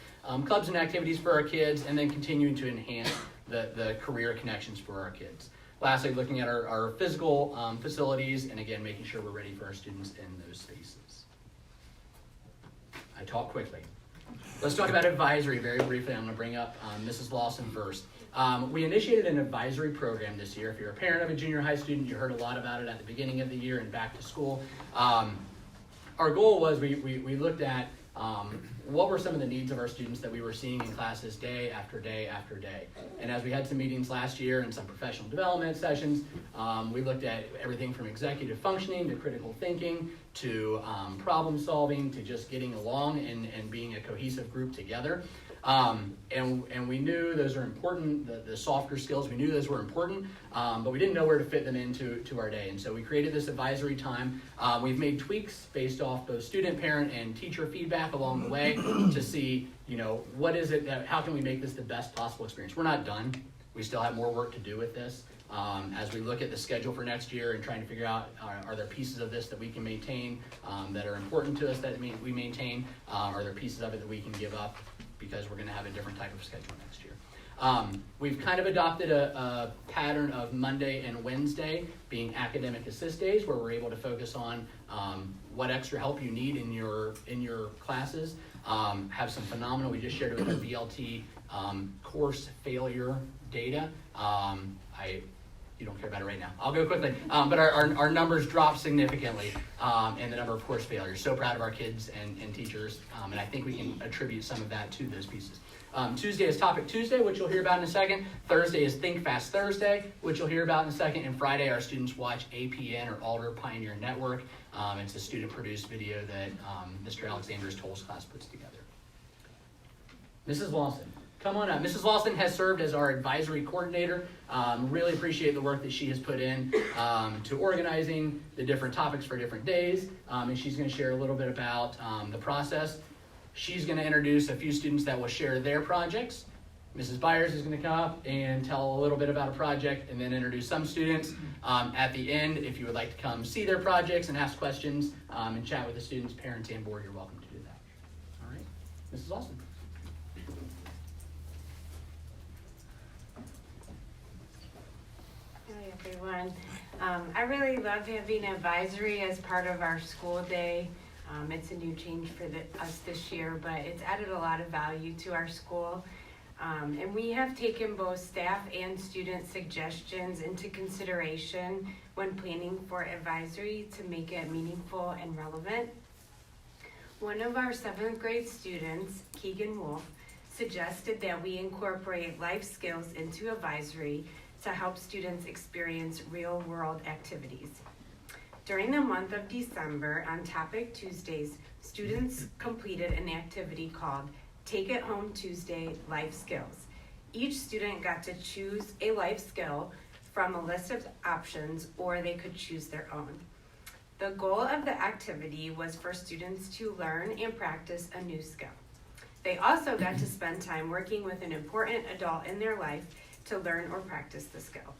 Clubs and activities for our kids, and then continuing to enhance the career connections for our kids. Lastly, looking at our physical facilities, and again, making sure we're ready for our students in those spaces. I talk quickly. Let's talk about advisory very briefly. I'm going to bring up Mrs. Lawson first. We initiated an advisory program this year. If you're a parent of a junior high student, you heard a lot about it at the beginning of the year and back to school. Our goal was we looked at what were some of the needs of our students that we were seeing in classes day after day after day. And as we had some meetings last year and some professional development sessions, we looked at everything from executive functioning to critical thinking to problem solving to just getting along and being a cohesive group together. And we knew those are important, the softer skills, we knew those were important, but we didn't know where to fit them into our day. And so we created this advisory time. We've made tweaks based off both student, parent, and teacher feedback along the way to see, what is it how can we make this the best possible experience? We're not done. We still have more work to do with this. As we look at the schedule for next year and trying to figure out, are there pieces of this that we can maintain that are important to us that we maintain? Are there pieces of it that we can give up because we're going to have a different type of schedule next year? We've kind of adopted a pattern of Monday and Wednesday being academic assist days, where we're able to focus on what extra help you need in your classes. Have some phenomenal, we just shared it with our VLT course failure data. You don't care about it right now. I'll go quickly. But our numbers dropped significantly in the number of course failures. So proud of our kids and teachers. And I think we can attribute some of that to those pieces. Tuesday is Topic Tuesday, which you'll hear about in a second. Thursday is Think Fast Thursday, which you'll hear about in a second. And Friday, our students watch APN or Alder Pioneer Network. It's a student-produced video that Mr. Alexander's Tolls class puts together. Mrs. Lawson. Come on up. Mrs. Lawson has served as our advisory coordinator. Really appreciate the work that she has put in to organizing the different topics for different days. And she's going to share a little bit about the process. She's going to introduce a few students that will share their projects. Mrs. Byers is going to come up and tell a little bit about a project and then introduce some students. At the end, if you would like to come see their projects and ask questions and chat with the students, parents, and board, you're welcome to do that. All right. Mrs. Lawson. Hi everyone. I really love having advisory as part of our school day. It's a new change for us this year, but it's added a lot of value to our school. And we have taken both staff and student suggestions into consideration when planning for advisory to make it meaningful and relevant. One of our 7th grade students, Keegan Wolf, suggested that we incorporate life skills into advisory to help students experience real-world activities. During the month of December, on Topic Tuesdays, students completed an activity called Take It Home Tuesday Life Skills. Each student got to choose a life skill from a list of options, or they could choose their own. The goal of the activity was for students to learn and practice a new skill. They also got to spend time working with an important adult in their life to learn or practice the skill.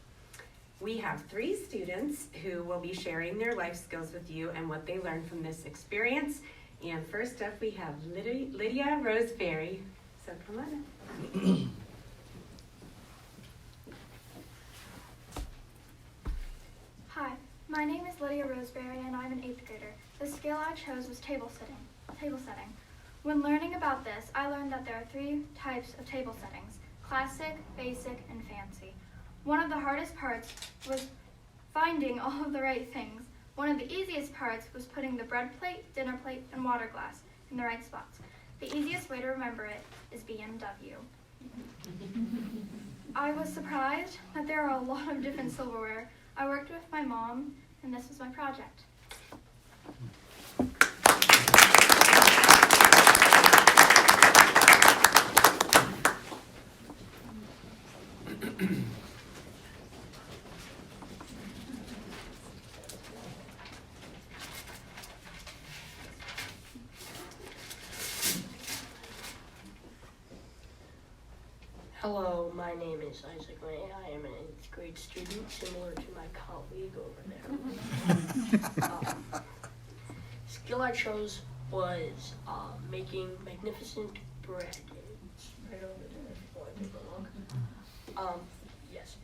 We have 3 students who will be sharing their life skills with you and what they learned from this experience. And first up, we have Lydia Roseberry. So come on up. Hi, my name is Lydia Roseberry and I'm an 8th grader. The skill I chose was table setting. When learning about this, I learned that there are 3 types of table settings: classic, basic, and fancy. One of the hardest parts was finding all of the right things. One of the easiest parts was putting the bread plate, dinner plate, and water glass in the right spots. The easiest way to remember it is BMW. I was surprised that there are a lot of different silverware. I worked with my mom, and this was my project. Hello, my name is Isaac May. I am an 8th grade student, similar to my colleague over there. Skill I chose was making magnificent bread. It's right over there if you want to take a look. Yes.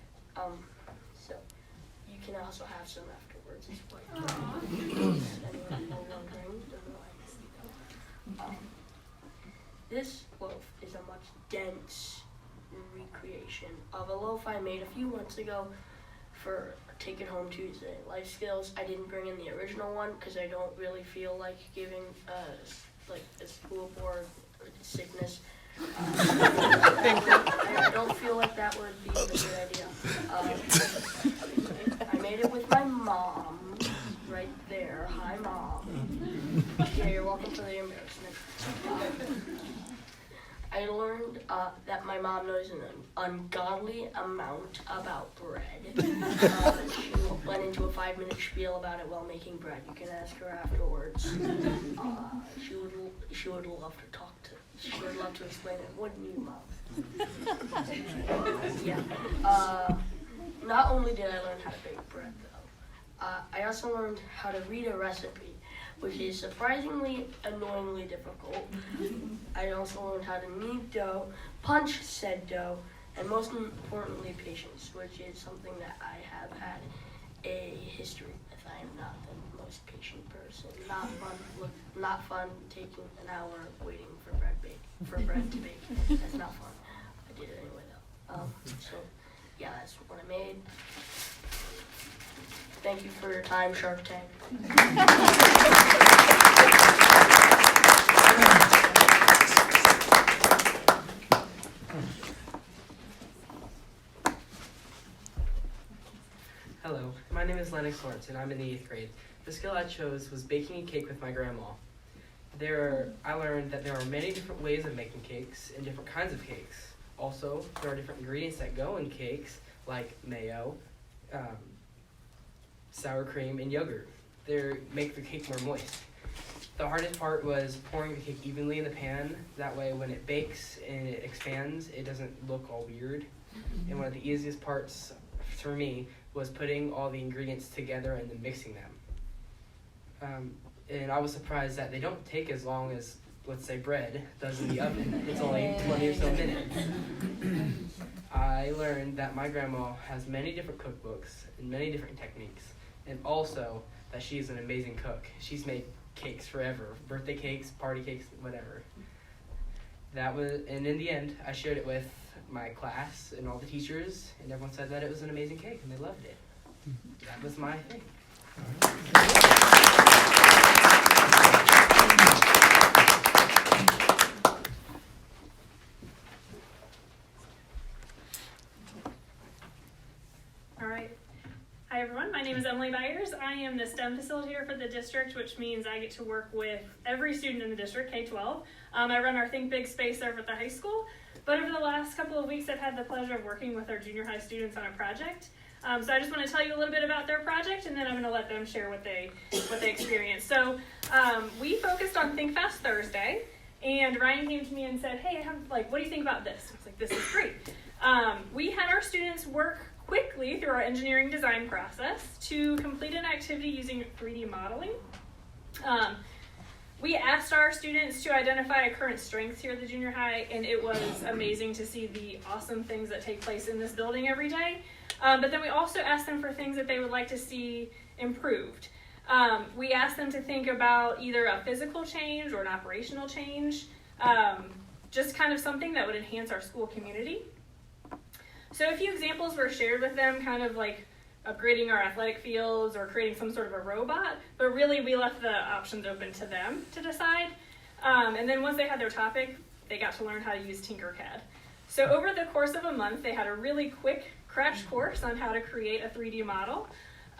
So you can also have some afterwards as well. This loaf is a much dense recreation of a loaf I made a few months ago for Take It Home Tuesday. Life skills, I didn't bring in the original one because I don't really feel like giving a school board sickness. I don't feel like that would be a good idea. I made it with my mom right there. Hi, Mom. Yeah, you're welcome for the embarrassment. I learned that my mom knows an ungodly amount about bread. She went into a 5-minute spiel about it while making bread. You can ask her afterwards. She would love to talk to. She would love to explain it. Wouldn't you, Mom? Yeah. Not only did I learn how to bake bread, though, I also learned how to read a recipe, which is surprisingly annoyingly difficult. I also learned how to knead dough, punch said dough, and most importantly, patience, which is something that I have had a history with. I am not the most patient person. Not fun taking an hour waiting for bread to bake. That's not fun. I did it anyway though. So yeah, that's what I made. Thank you for your time, Shark Tank. Hello, my name is Lennox Lawrence and I'm in the 8th grade. The skill I chose was baking a cake with my grandma. I learned that there are many different ways of making cakes and different kinds of cakes. Also, there are different ingredients that go in cakes, like mayo, sour cream, and yogurt. They make the cake more moist. The hardest part was pouring the cake evenly in the pan. That way when it bakes and it expands, it doesn't look all weird. And one of the easiest parts for me was putting all the ingredients together and then mixing them. And I was surprised that they don't take as long as, let's say, bread does in the oven. It's only 20 or so minutes. I learned that my grandma has many different cookbooks and many different techniques, and also that she's an amazing cook. She's made cakes forever, birthday cakes, party cakes, whatever. And in the end, I shared it with my class and all the teachers, and everyone said that it was an amazing cake, and they loved it. That was my thing. All right. Hi, everyone. My name is Emily Byers. I am the STEM facilitator for the district, which means I get to work with every student in the district, K-12. I run our Think Big space over at the high school. But over the last couple of weeks, I've had the pleasure of working with our junior high students on a project. So I just want to tell you a little bit about their project, and then I'm going to let them share what they experienced. So we focused on Think Fast Thursday, and Ryan came to me and said, hey, what do you think about this? I was like, this is great. We had our students work quickly through our engineering design process to complete an activity using 3D modeling. We asked our students to identify current strengths here at the junior high, and it was amazing to see the awesome things that take place in this building every day. But then we also asked them for things that they would like to see improved. We asked them to think about either a physical change or an operational change, just kind of something that would enhance our school community. So a few examples were shared with them, kind of like upgrading our athletic fields or creating some sort of a robot, but really we left the options open to them to decide. And then once they had their topic, they got to learn how to use Tinkercad. So over the course of a month, they had a really quick crash course on how to create a 3D model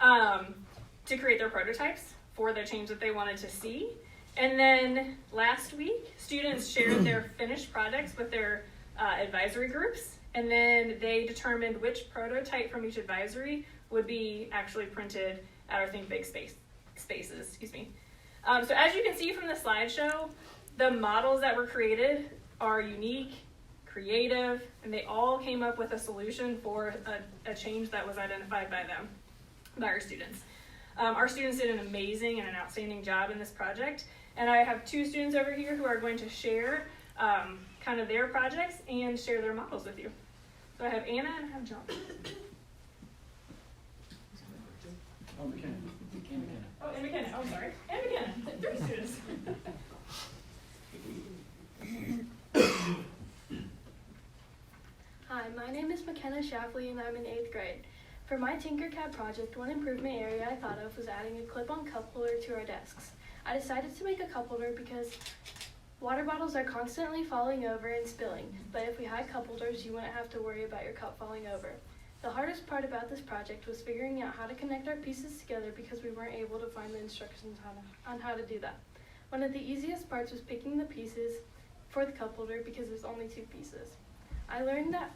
to create their prototypes for the change that they wanted to see. And then last week, students shared their finished projects with their advisory groups, and then they determined which prototype from each advisory would be actually printed at our Think Big spaces. So as you can see from the slideshow, the models that were created are unique, creative, and they all came up with a solution for a change that was identified by them, by our students. Our students did an amazing and an outstanding job in this project, and I have 2 students over here who are going to share kind of their projects and share their models with you. So I have Anna and I have John. Oh, McKenna. Oh, and McKenna. Oh, sorry. And McKenna. 3 students. Hi, my name is McKenna Shafley and I'm in 8th grade. For my Tinkercad project, one improvement area I thought of was adding a clip-on cup holder to our desks. I decided to make a cup holder because water bottles are constantly falling over and spilling, but if we had cup holders, you wouldn't have to worry about your cup falling over. The hardest part about this project was figuring out how to connect our pieces together because we weren't able to find the instructions on how to do that. One of the easiest parts was picking the pieces for the cup holder because there's only 2 pieces. I learned that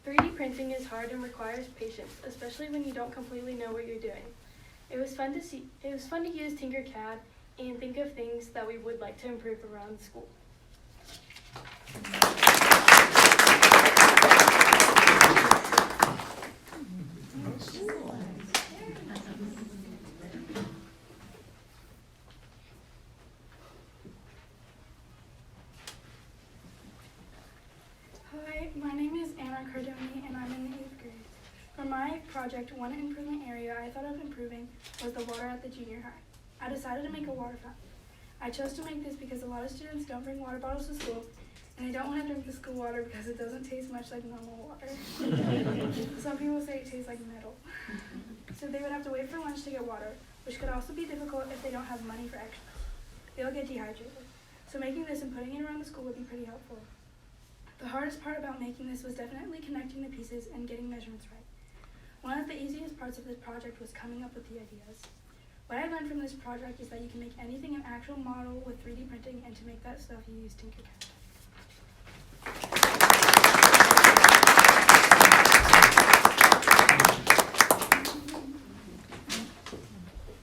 3D printing is hard and requires patience, especially when you don't completely know what you're doing. It was fun to use Tinkercad and think of things that we would like to improve around the school. Hi, my name is Anna Cardoni and I'm in the 8th grade. For my project, one improvement area I thought of improving was the water at the junior high. I decided to make a water fountain. I chose to make this because a lot of students don't bring water bottles to school and they don't want to drink the school water because it doesn't taste much like normal water. Some people say it tastes like metal. So they would have to wait for lunch to get water, which could also be difficult if they don't have money for extras. They'll get dehydrated. So making this and putting it around the school would be pretty helpful. The hardest part about making this was definitely connecting the pieces and getting measurements right. One of the easiest parts of this project was coming up with the ideas. What I learned from this project is that you can make anything an actual model with 3D printing, and to make that stuff you use Tinkercad.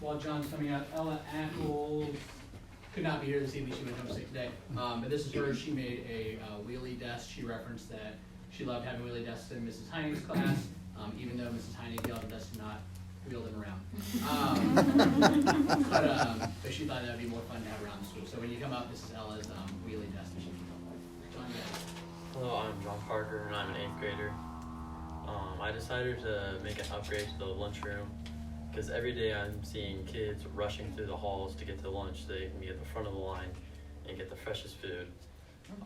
While John's coming out, Ella Apple could not be here this evening. She went home sick today. But this is her. She made a wheelie desk. She referenced that she loved having wheelie desks in Mrs. Heining's class, even though Mrs. Heining yelled at us to not wheel them around. But she thought that would be more fun to have around the school. So when you come up, this is Ella's wheelie desk. John, yeah. Hello, I'm John Parker and I'm an 8th grader. I decided to make an upgrade to the lunchroom because every day I'm seeing kids rushing through the halls to get to lunch so they can be at the front of the line and get the freshest food.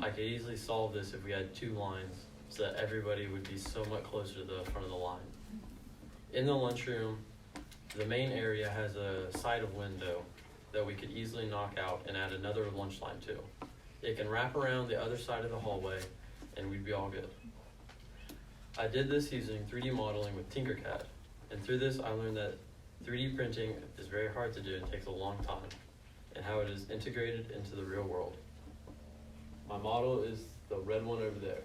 I could easily solve this if we had 2 lines so that everybody would be so much closer to the front of the line. In the lunchroom, the main area has a side of window that we could easily knock out and add another lunch line to. It can wrap around the other side of the hallway and we'd be all good. I did this using 3D modeling with Tinkercad, and through this I learned that 3D printing is very hard to do and takes a long time, and how it is integrated into the real world. My model is the red one over there.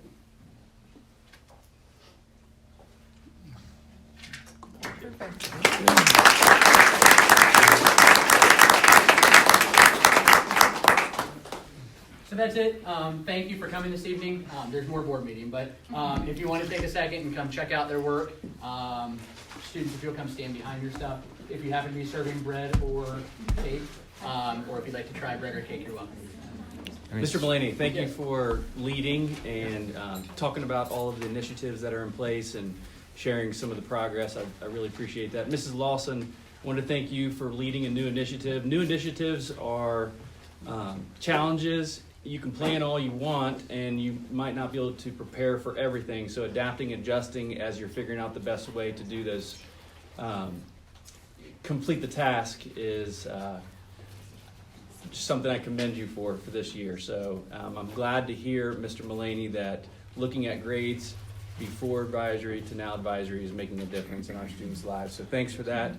So that's it. Thank you for coming this evening. There's more board meeting, but if you want to take a second and come check out their work, students, if you'll come stand behind your stuff. If you happen to be serving bread or cake, or if you'd like to try bread or cake, you're welcome. Mr. Mulaney, thank you for leading and talking about all of the initiatives that are in place and sharing some of the progress. I really appreciate that. Mrs. Lawson, I want to thank you for leading a new initiative. New initiatives are challenges. You can plan all you want, and you might not be able to prepare for everything. So adapting, adjusting as you're figuring out the best way to do this, complete the task is just something I commend you for this year. So I'm glad to hear, Mr. Mulaney, that looking at grades before advisory to now advisory is making a difference in our students' lives. So thanks for that.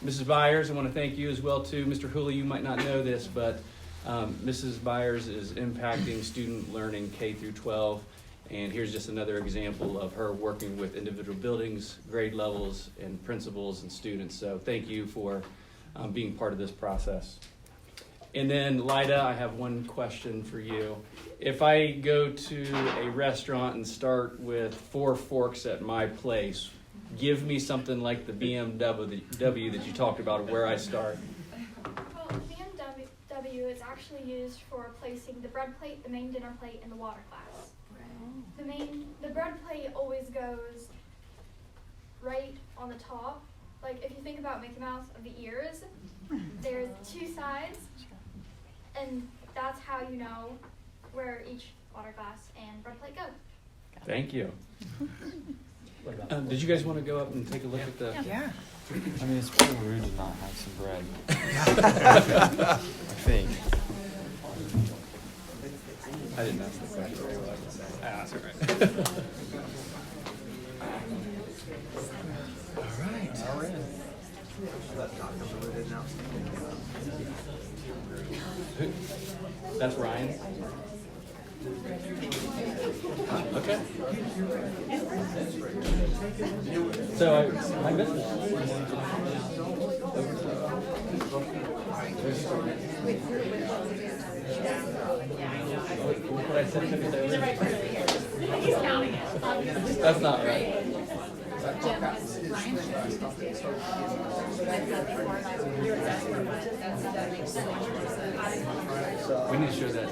Mrs. Byers, I want to thank you as well too. Mr. Hooley, you might not know this, but Mrs. Byers is impacting student learning K through 12, and here's just another example of her working with individual buildings, grade levels, and principals and students. So thank you for being part of this process. And then Lida, I have one question for you. If I go to a restaurant and start with 4 forks at my place, give me something like the BMW that you talked about, where I start. Well, BMW is actually used for placing the bread plate, the main dinner plate, and the water glass. The bread plate always goes right on the top. Like if you think about Mickey Mouse of the ears, there's 2 sides, and that's how you know where each water glass and bread plate go. Thank you. Did you guys want to go up and take a look at the? Yeah. I mean, it's probably rude to not have some bread. I think. I didn't ask the question very well. That's all right. All right. That's Ryan. Okay. So I missed that. What I said to him is He's counting it. that's not right. We need to show that.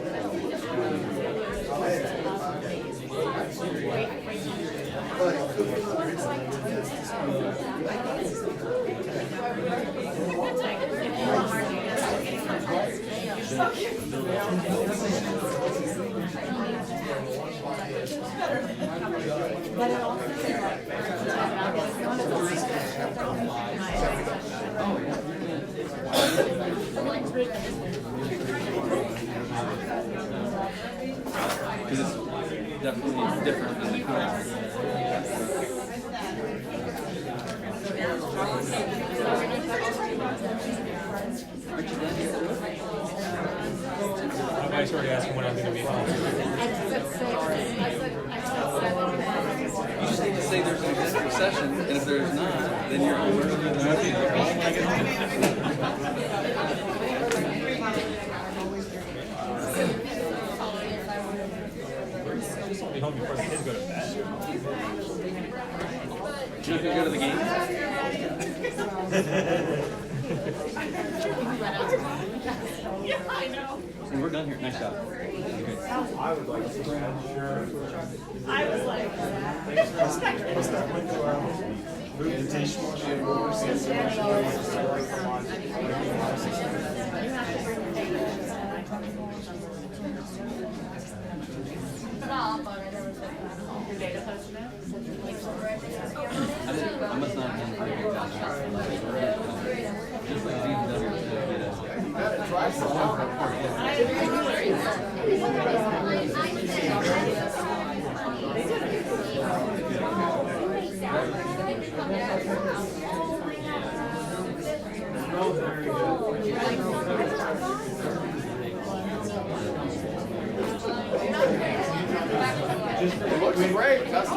Because it's definitely different than the current. My wife's already asking when I'm going to be home. You just need to say there's an executive session, and if there's not, then you're home earlier than I think. I'll be home before the kids go to bed. You not gonna go to the game? Yeah, I know. And we're done here. Nice job. I would like to grab your I was like, invitation. your data posted now? I must not have done very good job. Just like BMW. It looks great. That's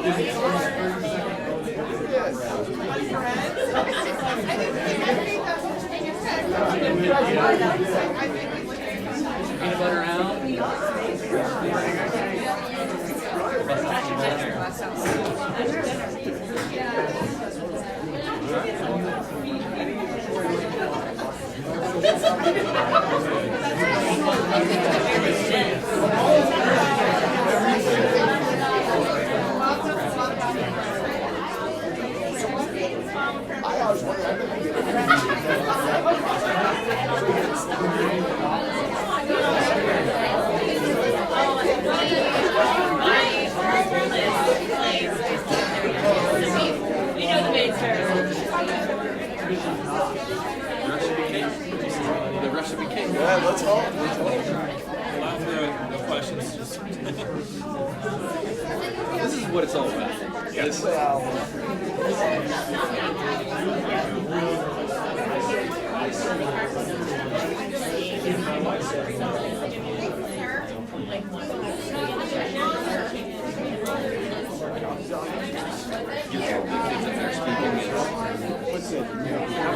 Peanut butter out. We know the main The recipe cake. Yeah, let's all. Allow for no questions. This is what it's all about. Yes. How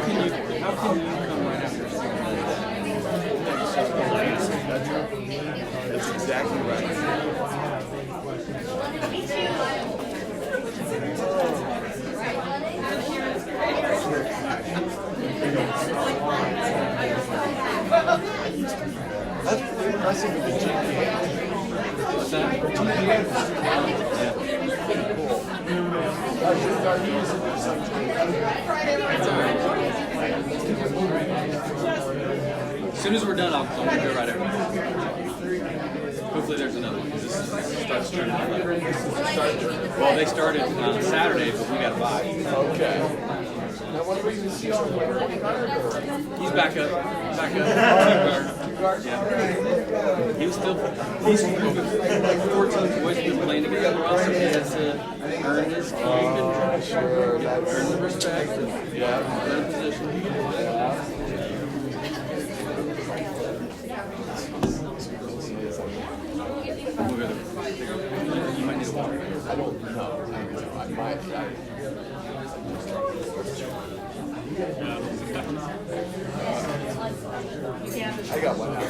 can you come right after something like that? exactly right. That's pretty impressive with the GPA. As soon as we're done, I'll go right over. Hopefully there's another one. This starts turning out. Well, they started on Saturday, but we got 5. Okay. Now what are we going to see on He's back up. Back up. Yeah. He's 14 boys who've been playing together also. He has to earn his keep and earn the respect and earn the position. You might need a water. I don't know. I might. I got one out.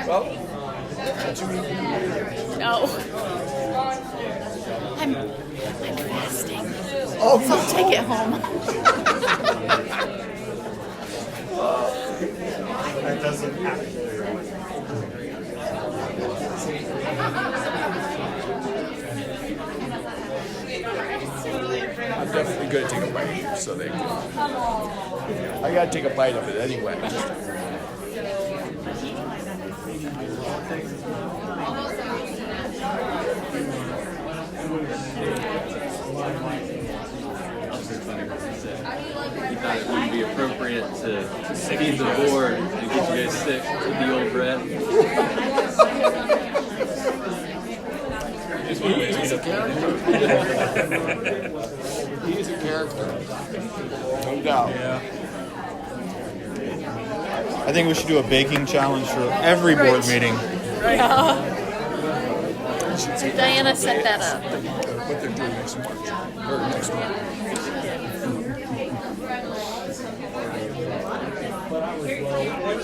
Well, No. I'm fasting. oh, So I'll take it home. that doesn't happen. I'm definitely going to take a bite so they can. I got to take a bite of it anyway. He thought it wouldn't be appropriate to feed the board and get you guys sick with the old bread. He's a character. He's a character. No doubt. Yeah. I think we should do a baking challenge for every board meeting. Yeah. Diana set that up. What they're doing next March. Or next month.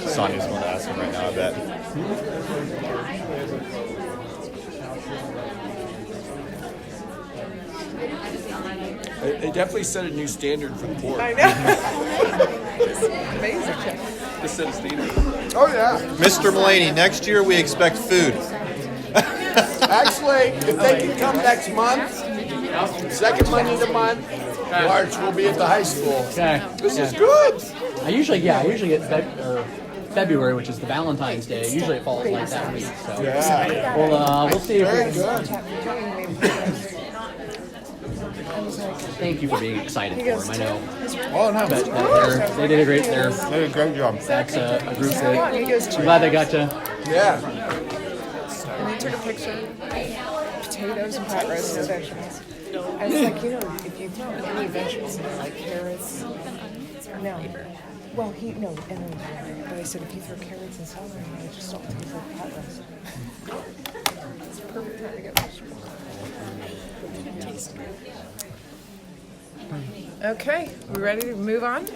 Sonia's going to ask him right now, I bet. They definitely set a new standard for the board. I know. It's amazing. This set a standard. Oh, yeah. Mr. Mulaney, next year we expect food. Actually, if they can come next month, second Monday of the month, March, we'll be at the high school. Okay. This is good. I usually get February, which is the Valentine's Day. Usually it falls like that week. So Yeah. we'll see if Very we can. good. Thank you for being excited for them. I know. Oh, no. But they did a great. They did a great job. That's a group that I'm glad they got to. Yeah. And they took a picture. Potatoes and pot roast, no vegetables. I was like, if you throw any vegetables in there, like carrots, no. Well, but I said if you throw carrots and celery in there, it just all tastes like pot roast. It's a perfect time to get vegetables. Okay, we ready to move on?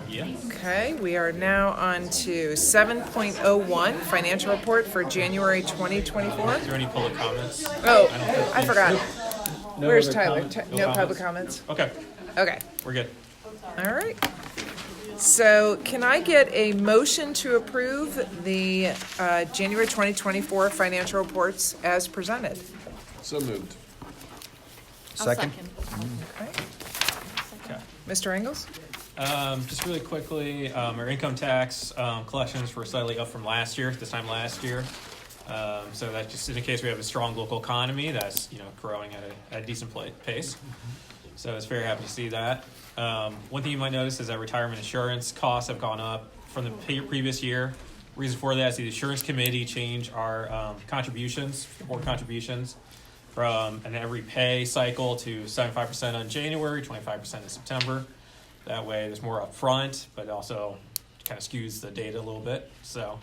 Yeah. Okay, we are now on to 7.01, financial report for January 2024. Is there any public comments? Oh, I forgot. No Where's other Tyler? comments? No public comments? Okay, Okay, we're good. all right. So can I get a motion to approve the January 2024 financial reports as presented? So moved. Second? Okay. Okay. Mr. Engels? Just really quickly, our income tax collections were slightly up from this time last year. So that just indicates we have a strong local economy that's growing at a decent pace. So it's very happy to see that. One thing you might notice is that retirement insurance costs have gone up from the previous year. Reason for that is the insurance committee changed our contributions from an every pay cycle to 75% on January, 25% in September. That way there's more upfront, but also kind of skews the data a little bit. So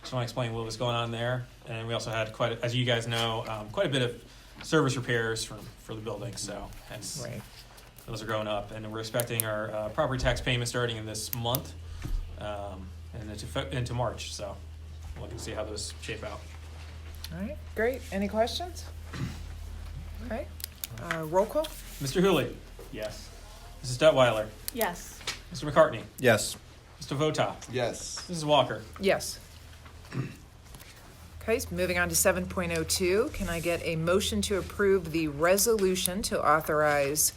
just want to explain what was going on there. And we also had as you guys know, quite a bit of service repairs for the building. So hence those are going up, and we're expecting our property tax payment starting in this month and into March. So we'll look and see how those shape out. All right, great. Any questions? Okay, roll call? Mr. Hooley? Yes. Mrs. Detweiler? Yes. Mr. McCartney? Yes. Mr. Vota? Yes. Mrs. Walker? Yes. Okay, so moving on to 7.02, can I get a motion to approve the resolution to authorize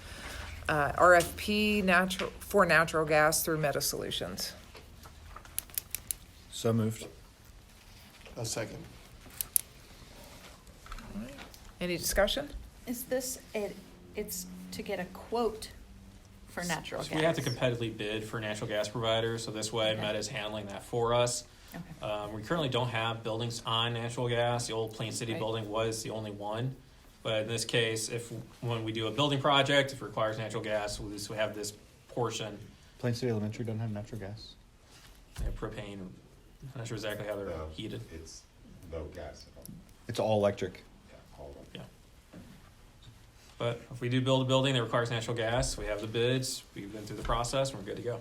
RFP for natural gas through Meta Solutions? So moved. A second. All right. Any discussion? Is this it's to get a quote for natural So gas? we have to competitively bid for natural gas providers, so this way Okay. Meta is handling that for us. Okay. We currentently don't have buildings on natural gas. The old Plain City Right. building was the only one. But in this case, when we do a building project, if it requires natural gas, we have this portion, Plain City Elementary don't have natural gas. propane. I'm not sure exactly how they're heated. It's no gas at all. It's all electric. Yeah, all of them. Yeah. But if we do build a building that requires natural gas, we have the bids, we've been through the process, and we're good to go.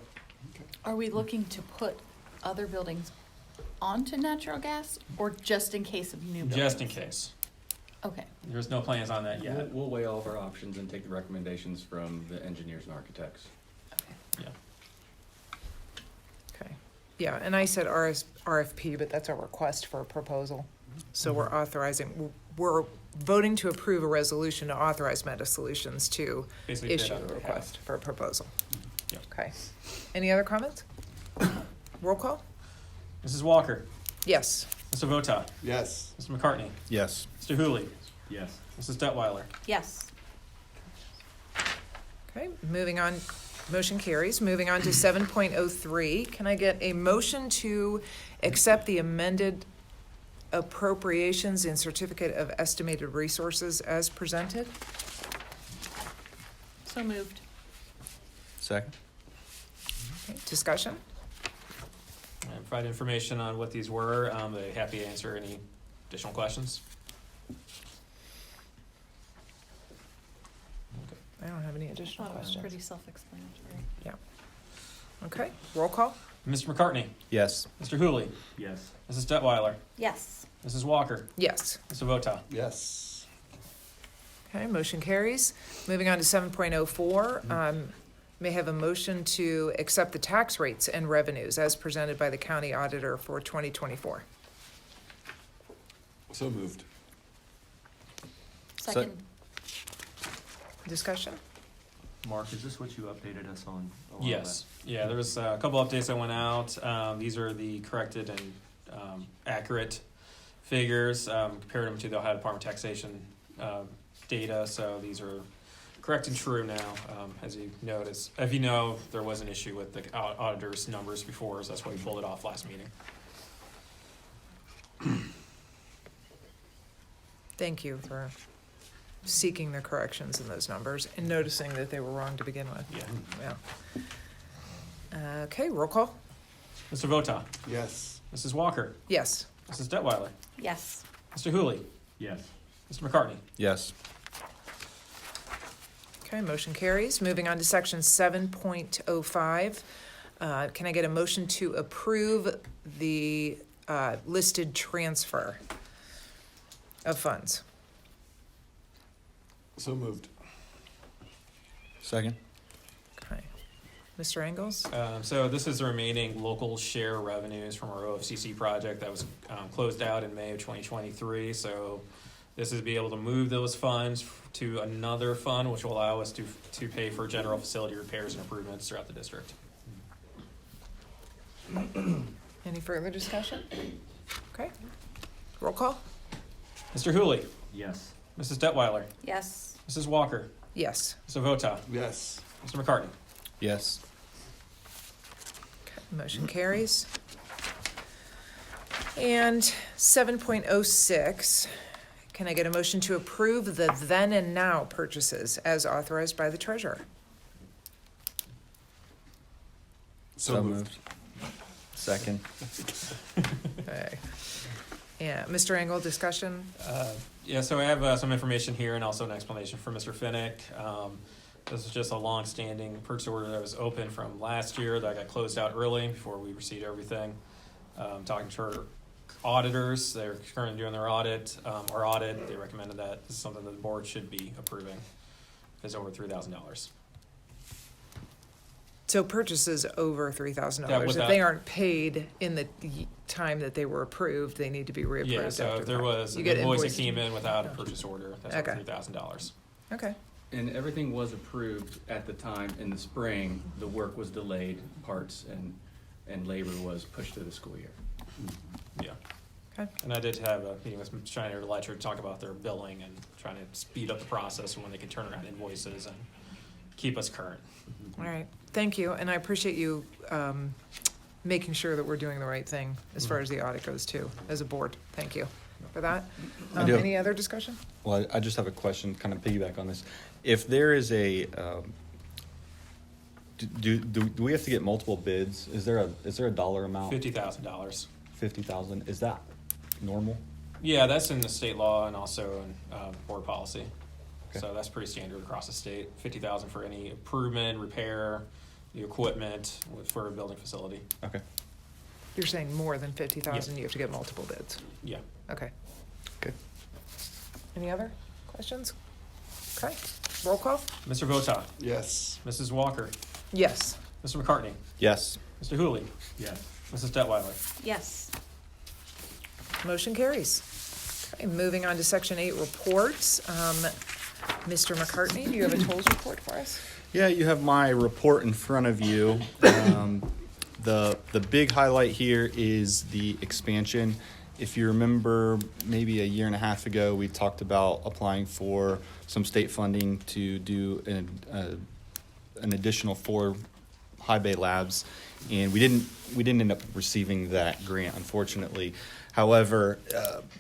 Are we looking to put other buildings onto natural gas, or just in case of new buildings? Just in case. Okay. There's no plans on that yet. We'll weigh all of our options and take the recommendations from the engineers and architects. Yeah. Okay. Yeah, and I said RFP, but that's a request for a proposal. So we're voting to approve a resolution to authorize Meta Solutions to Basically bid issue on a their request for a proposal. Yep. Okay. Any other comments? Roll call? Mrs. Walker? Yes. Mr. Vota? Yes. Mr. McCartney? Yes. Mr. Hooley? Yes. Mrs. Detweiler? Yes. Okay, moving on, motion carries. Moving on to 7.03, can I get a motion to accept the amended appropriations and certificate of estimated resources as presented? So moved. Second. Okay, discussion? I provide information on what these were. They're happy to answer any additional questions. I don't have any additional Thought it was questions. pretty self-explanatory. Yeah. Okay, roll call? Mr. McCartney? Yes. Mr. Hooley? Yes. Mrs. Detweiler? Yes. Mrs. Walker? Yes. Mr. Vota? Yes. Okay, motion carries. Moving on to 7.04, may I have a motion to accept the tax rates and revenues as presented by the county auditor for 2024. So moved. Second. Discussion? Mark, is this what you updated us on? Yes. Yeah, there was a couple updates that went out. These are the corrected and accurate figures. Compared them to the Ohio Department of Taxation data. So these are correct and true now. As you notice, if you know, there was an issue with the auditor's numbers before, so that's why we pulled it off last meeting. Thank you for seeking the corrections in those numbers and noticing that they were wrong to begin with. Yeah. Okay, roll call? Mr. Vota? Yes. Mrs. Walker? Yes. Mrs. Detweiler? Yes. Mr. Hooley? Yes. Mr. McCartney? Yes. Okay, motion carries. Moving on to section 7.05. Can I get a motion to approve the listed transfer of funds? So moved. Second. Okay. Mr. Engels? So this is the remaining local share revenues from our OFCC project that was closed out in May of 2023. So this is to be able to move those funds to another fund, which will allow us to pay for general facility repairs and improvements throughout the district. Any further discussion? Okay. Roll call? Mr. Hooley? Yes. Mrs. Detweiler? Yes. Mrs. Walker? Yes. Mr. Vota? Yes. Mr. McCartney? Yes. Okay, motion carries. And 7.06, can I get a motion to approve the then and now purchases as authorized by the treasurer? So moved. Second. Okay. Yeah, Mr. Engel, discussion? Yeah, so I have some information here and also an explanation for Mr. Finnick. This is just a long-standing purchase order that was open from last year that got closed out early before we received everything. Talking to our auditors, they're currently doing their audit. Our audit, they recommended that this is something that the board should be approving. It's over $3,000. So purchases over $3,000, if they aren't paid in the time that they were approved, they need to be reapproved. Yeah, so after if there that. was You an get invoice that invoiced. came in without a purchase order, that's Okay. over $3,000. Okay. And everything was approved at the time in the spring. The work was delayed, parts and labor was pushed to the school year. Yeah. Okay. And I did have a meeting with Schneider Electric to talk about their billing and trying to speed up the process and when they can turn around invoices and keep us current. All right, thank you, and I appreciate you making sure that we're doing the right thing as far as the audit goes too, as a board. Thank you for that. I do. Any other discussion? Well, I just have a question, kind of piggyback on this. If there is a, do we have to get multiple bids? Is there a dollar amount? $50,000. 50,000. Is that normal? Yeah, that's in the state law and also in board policy. Okay. So that's pretty standard across the state. 50,000 for any improvement, repair, the equipment for a building facility. Okay. You're saying more than 50,000, you have to get multiple bids? Yeah. Okay. Okay. Any other questions? Okay, roll call? Mr. Vota. Yes. Mrs. Walker. Yes. Mr. McCartney. Yes. Mr. Hooley. Yes. Mrs. Detweiler. Yes. Motion carries. Okay, moving on to section 8 reports. Mr. McCartney, do you have a tolls report for us? Yeah, you have my report in front of you. The big highlight here is the expansion. If you remember, maybe a year and a half ago, we talked about applying for some state funding to do an additional 4 high bay labs, and we didn't end up receiving that grant, unfortunately. However,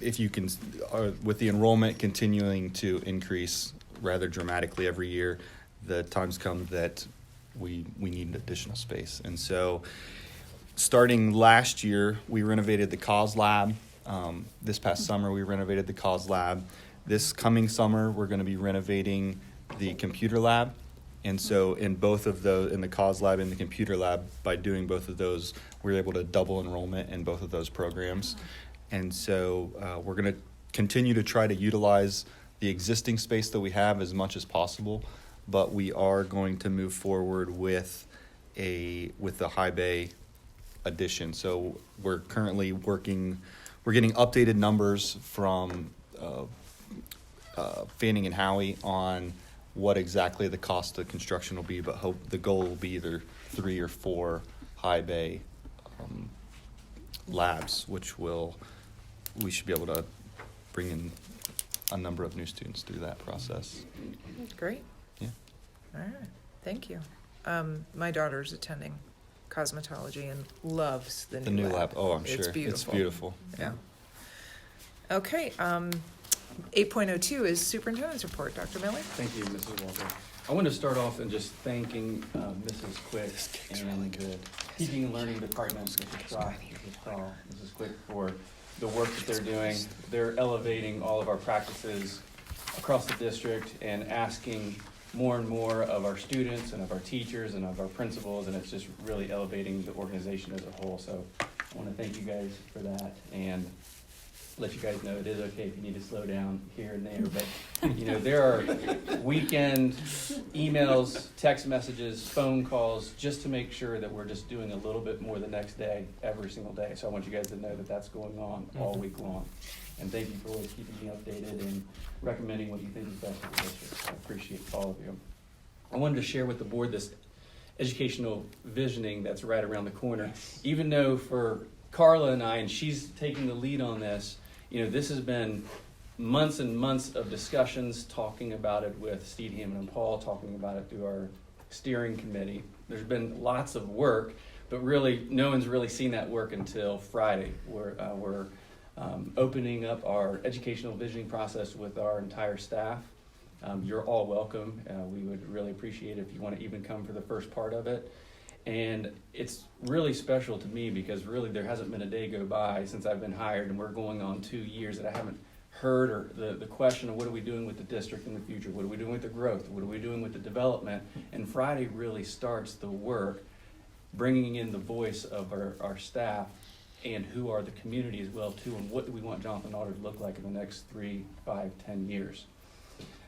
if you can, with the enrollment continuing to increase rather dramatically every year, the times come that we need additional space. And so starting last year, we renovated the cause lab. This past summer, we renovated the cause lab. This coming summer, we're going to be renovating the computer lab. And so in both of those, in the cause lab and the computer lab, by doing both of those, we're able to double enrollment in both of those programs. And so we're going to continue to try to utilize the existing space that we have as much as possible, but we are going to move forward with the high bay addition. So we're currently we're getting updated numbers from Fanning and Howie on what exactly the cost of construction will be, but the goal will be either 3 or 4 high bay labs, which we should be able to bring in a number of new students through that process. Great. Yeah. All right, thank you. My daughter's attending cosmetology and loves the new lab. Oh, I'm sure. It's beautiful. It's beautiful. Yeah. Okay, 8.02 is superintendent's report. Dr. Miller? Thank you, Mrs. Walker. I want to start off and just thanking Mrs. Quick and the Teaching and Learning Department, Mrs. Shaw, Mrs. Stahl, Mrs. Quick, for the work that they're doing. They're elevating all of our practices across the district and asking more and more of our students and of our teachers and of our principals, and it's just really elevating the organization as a whole. So I want to thank you guys for that and let you guys know it is okay if you need to slow down here and there. But, you know, there are weekend emails, text messages, phone calls, just to make sure that we're just doing a little bit more the next day, every single day. So I want you guys to know that that's going on all week long. And thank you for always keeping me updated and recommending what you think is best for the district. I appreciate all of you. I wanted to share with the board this educational visioning that's right around the corner. Even though for Carla and I, and she's taking the lead on this, you know, this has been months and months of discussions, talking about it with Steve Hammond and Paul, talking about it through our steering committee. There's been lots of work, but really no one's really seen that work until Friday. We're opening up our educational visioning process with our entire staff. You're all welcome. We would really appreciate it if you want to even come for the first part of it. And it's really special to me because really there hasn't been a day go by since I've been hired, and we're going on 2 years that I haven't heard or the question of what are we doing with the district in the future? What are we doing with the growth? What are we doing with the development? And Friday really starts the work, bringing in the voice of our staff and who are the community as well too, and what do we want Jonathan Alder to look like in the next 3, 5, 10 years.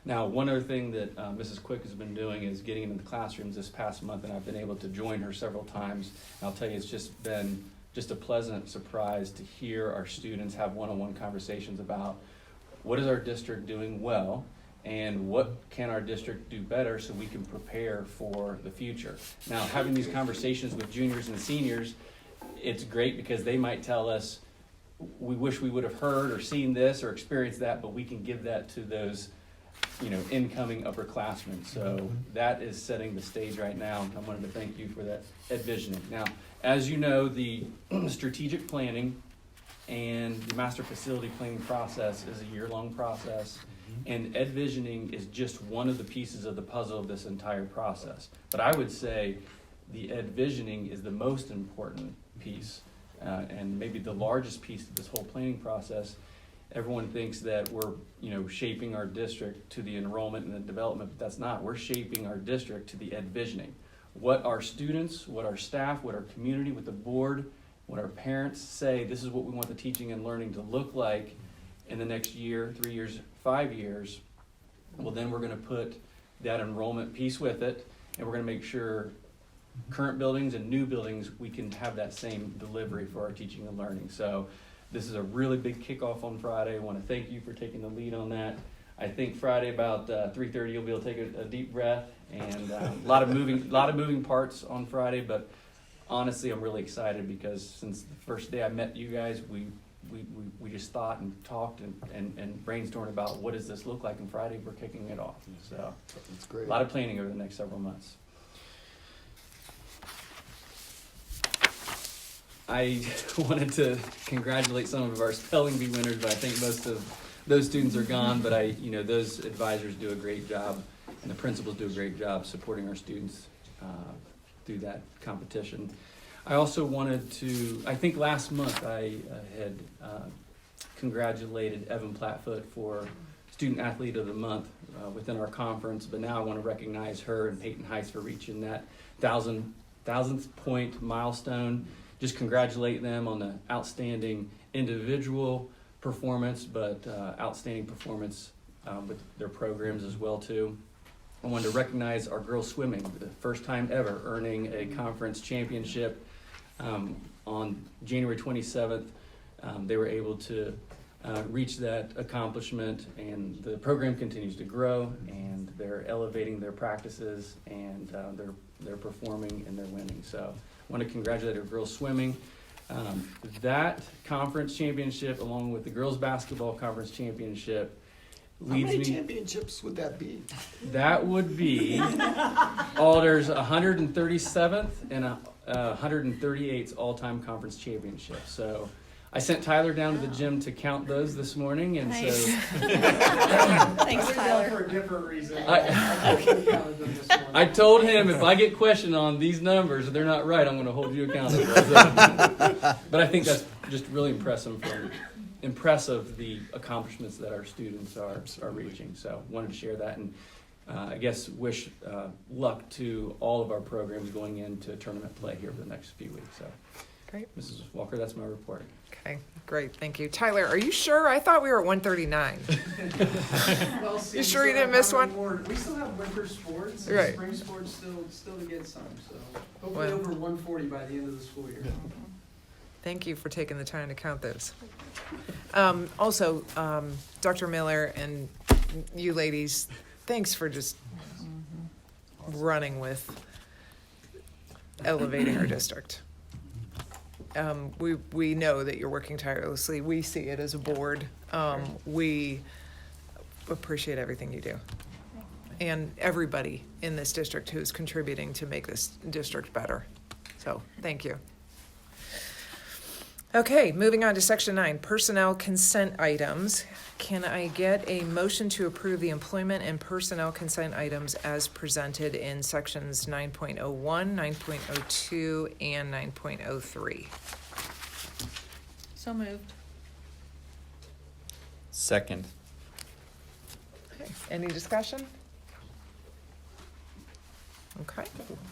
Now, one other thing that Mrs. Quick has been doing is getting into the classrooms this past month, and I've been able to join her several times. And I'll tell you, it's just been just a pleasant surprise to hear our students have one-on-one conversations about what is our district doing well and what can our district do better so we can prepare for the future. Now, having these conversations with juniors and seniors, it's great because they might tell us, we wish we would have heard or seen this or experienced that, but we can give that to those incoming upperclassmen. So that is setting the stage right now. I wanted to thank you for that envisioning. Now, as you know, the strategic planning and the master facility planning process is a year-long process, and envisioning is just one of the pieces of the puzzle of this entire process. But I would say the envisioning is the most important piece, and maybe the largest piece of this whole planning process. Everyone thinks that we're, shaping our district to the enrollment and the development, but that's not. We're shaping our district to the envisioning. What our students, what our staff, what our community, what the board, what our parents say, this is what we want the teaching and learning to look like in the next year, 3 years, 5 years. Well, then we're going to put that enrollment piece with it, and we're going to make sure current buildings and new buildings, we can have that same delivery for our teaching and learning. So this is a really big kickoff on Friday. I want to thank you for taking the lead on that. I think Friday about 3:30 you'll be able to take a deep breath, and a lot of moving parts on Friday. But honestly, I'm really excited because since the first day I met you guys, we just thought and talked and brainstormed about what does this look like. And Friday we're kicking it off. So that's great. A lot of planning over the next several months. I wanted to congratulate some of our spelling bee winners, but I think most of those students are gone. But those advisors do a great job, and the principals do a great job supporting our students through that competition. I also wanted to, I think last month I had congratulated Evan Plattfoot for Student Athlete of the Month within our conference, but now I want to recognize her and Peyton Heiss for reaching that thousandth point milestone. Just congratulate them on the outstanding individual performance, but outstanding performance with their programs as well too. I wanted to recognize our girls swimming, the first time ever earning a conference championship on January 27th. They were able to reach that accomplishment, and the program continues to grow, and they're elevating their practices, and they're performing and they're winning. So I want to congratulate our girls swimming. That conference championship, along with the girls basketball conference championship, leads How many me. championships would that be? That would be Alder's 137th and 138th all-time conference championship. So I sent Tyler down to the gym to count those this morning, and Nice. so Thanks, Tyler. For a different reason. I told him if I get questioned on these numbers, if they're not right, I'm going to hold you accountable. But I think that's just really impressive the accomplishments that our students are reaching. So wanted to share that, and I guess wish luck to all of our programs going into tournament play here for the next few weeks. So, Great. Mrs. Walker, that's my report. Okay, great, thank you. Tyler, are you sure? I thought we were at 139. Well, see, You sure we you still didn't miss have one? more- We still have winter sports, and Right. spring sports still to get some, so hopefully Well. over 140 by the end of the school year. Thank you for taking the time to count those. Also, Dr. Miller and you ladies, thanks for just running with elevating our district. We know that you're working tirelessly. We see it as a board. We appreciate everything you do. And everybody in this district who's contributing to make this district better. So, thank you. Okay, moving on to section 9, personnel consent items. Can I get a motion to approve the employment and personnel consent items as presented in sections 9.01, 9.02, and 9.03? So moved. Second. Okay. Any discussion? Okay.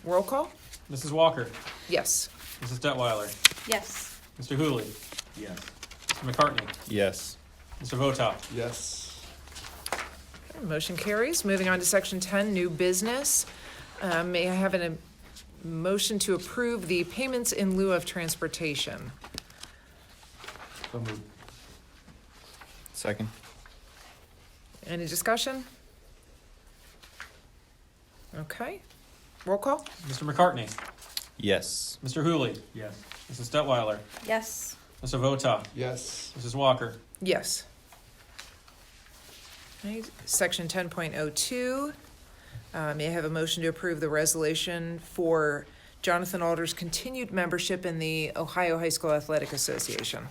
Roll call? Mrs. Walker, Yes. Mrs. Detweiler, Yes. Mr. Hooley, Yes. Mr. McCartney, Yes. Mr. Votak. Yes. Okay, motion carries. Moving on to section 10, new business. May I have a motion to approve the payments in lieu of transportation? So moved. Second. Any discussion? Okay. Roll call? Mr. McCartney, Yes. Mr. Hooley, Yes. Mrs. Detweiler, Yes. Mr. Votak, Yes. Mrs. Walker. Yes. Okay, section 10.02. May I have a motion to approve the resolution for Jonathan Alder's continued membership in the Ohio High School Athletic Association?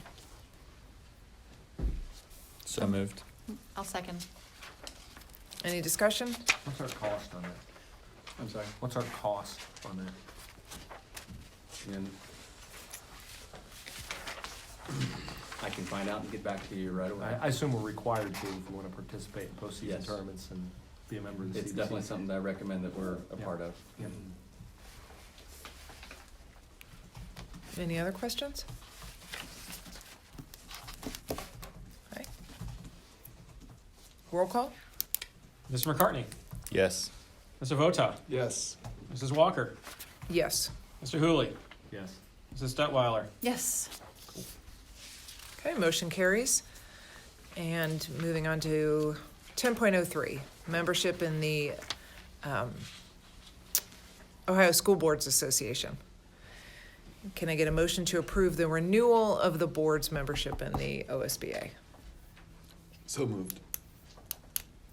So moved. I'll second. Any discussion? What's our cost on that? I'm sorry? What's our cost on that? And I can find out and get back to you right away. I assume we're required to if we want to participate in postseason Yes. tournaments and be a member of the It's CBC. definitely something that I recommend that we're a Yeah. part of. Yeah. Any other questions? Okay. Roll call? Mr. McCartney, Yes. Mr. Votak, Yes. Mrs. Walker, Yes. Mr. Hooley, Yes. Mrs. Detweiler. Yes. Okay, motion carries. And moving on to 10.03, membership in the Ohio School Boards Association. Can I get a motion to approve the renewal of the board's membership in the OSBA? So moved.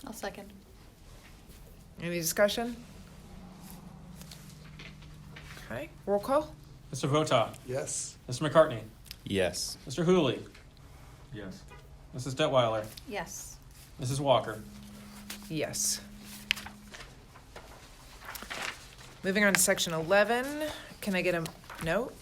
I'll second. Any discussion? Okay, roll call? Mr. Votak, Yes. Mr. McCartney, Yes. Mr. Hooley, Yes. Mrs. Detweiler, Yes. Mrs. Walker. Yes. Moving on to section 11, can I get a note?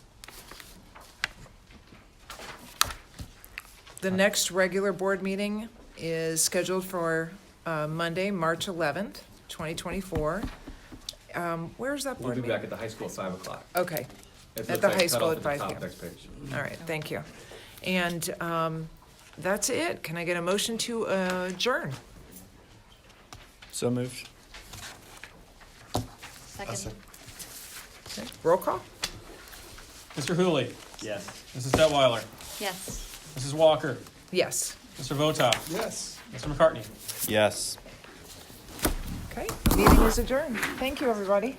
The next regular board meeting is scheduled for Monday, March 11th, 2024. Where's that We'll board be meeting? back at the high school at 5 o'clock. Okay, It at looks the like high cut school off at the 5 top p.m. next page. All right, thank you. And that's it. Can I get a motion to adjourn? So moved. Second. Okay, roll call? Mr. Hooley, Yes. Mrs. Detweiler, Yes. Mrs. Walker, Yes. Mr. Votak, Yes. Mr. McCartney. Yes. Okay, meeting is adjourned. Thank you, everybody.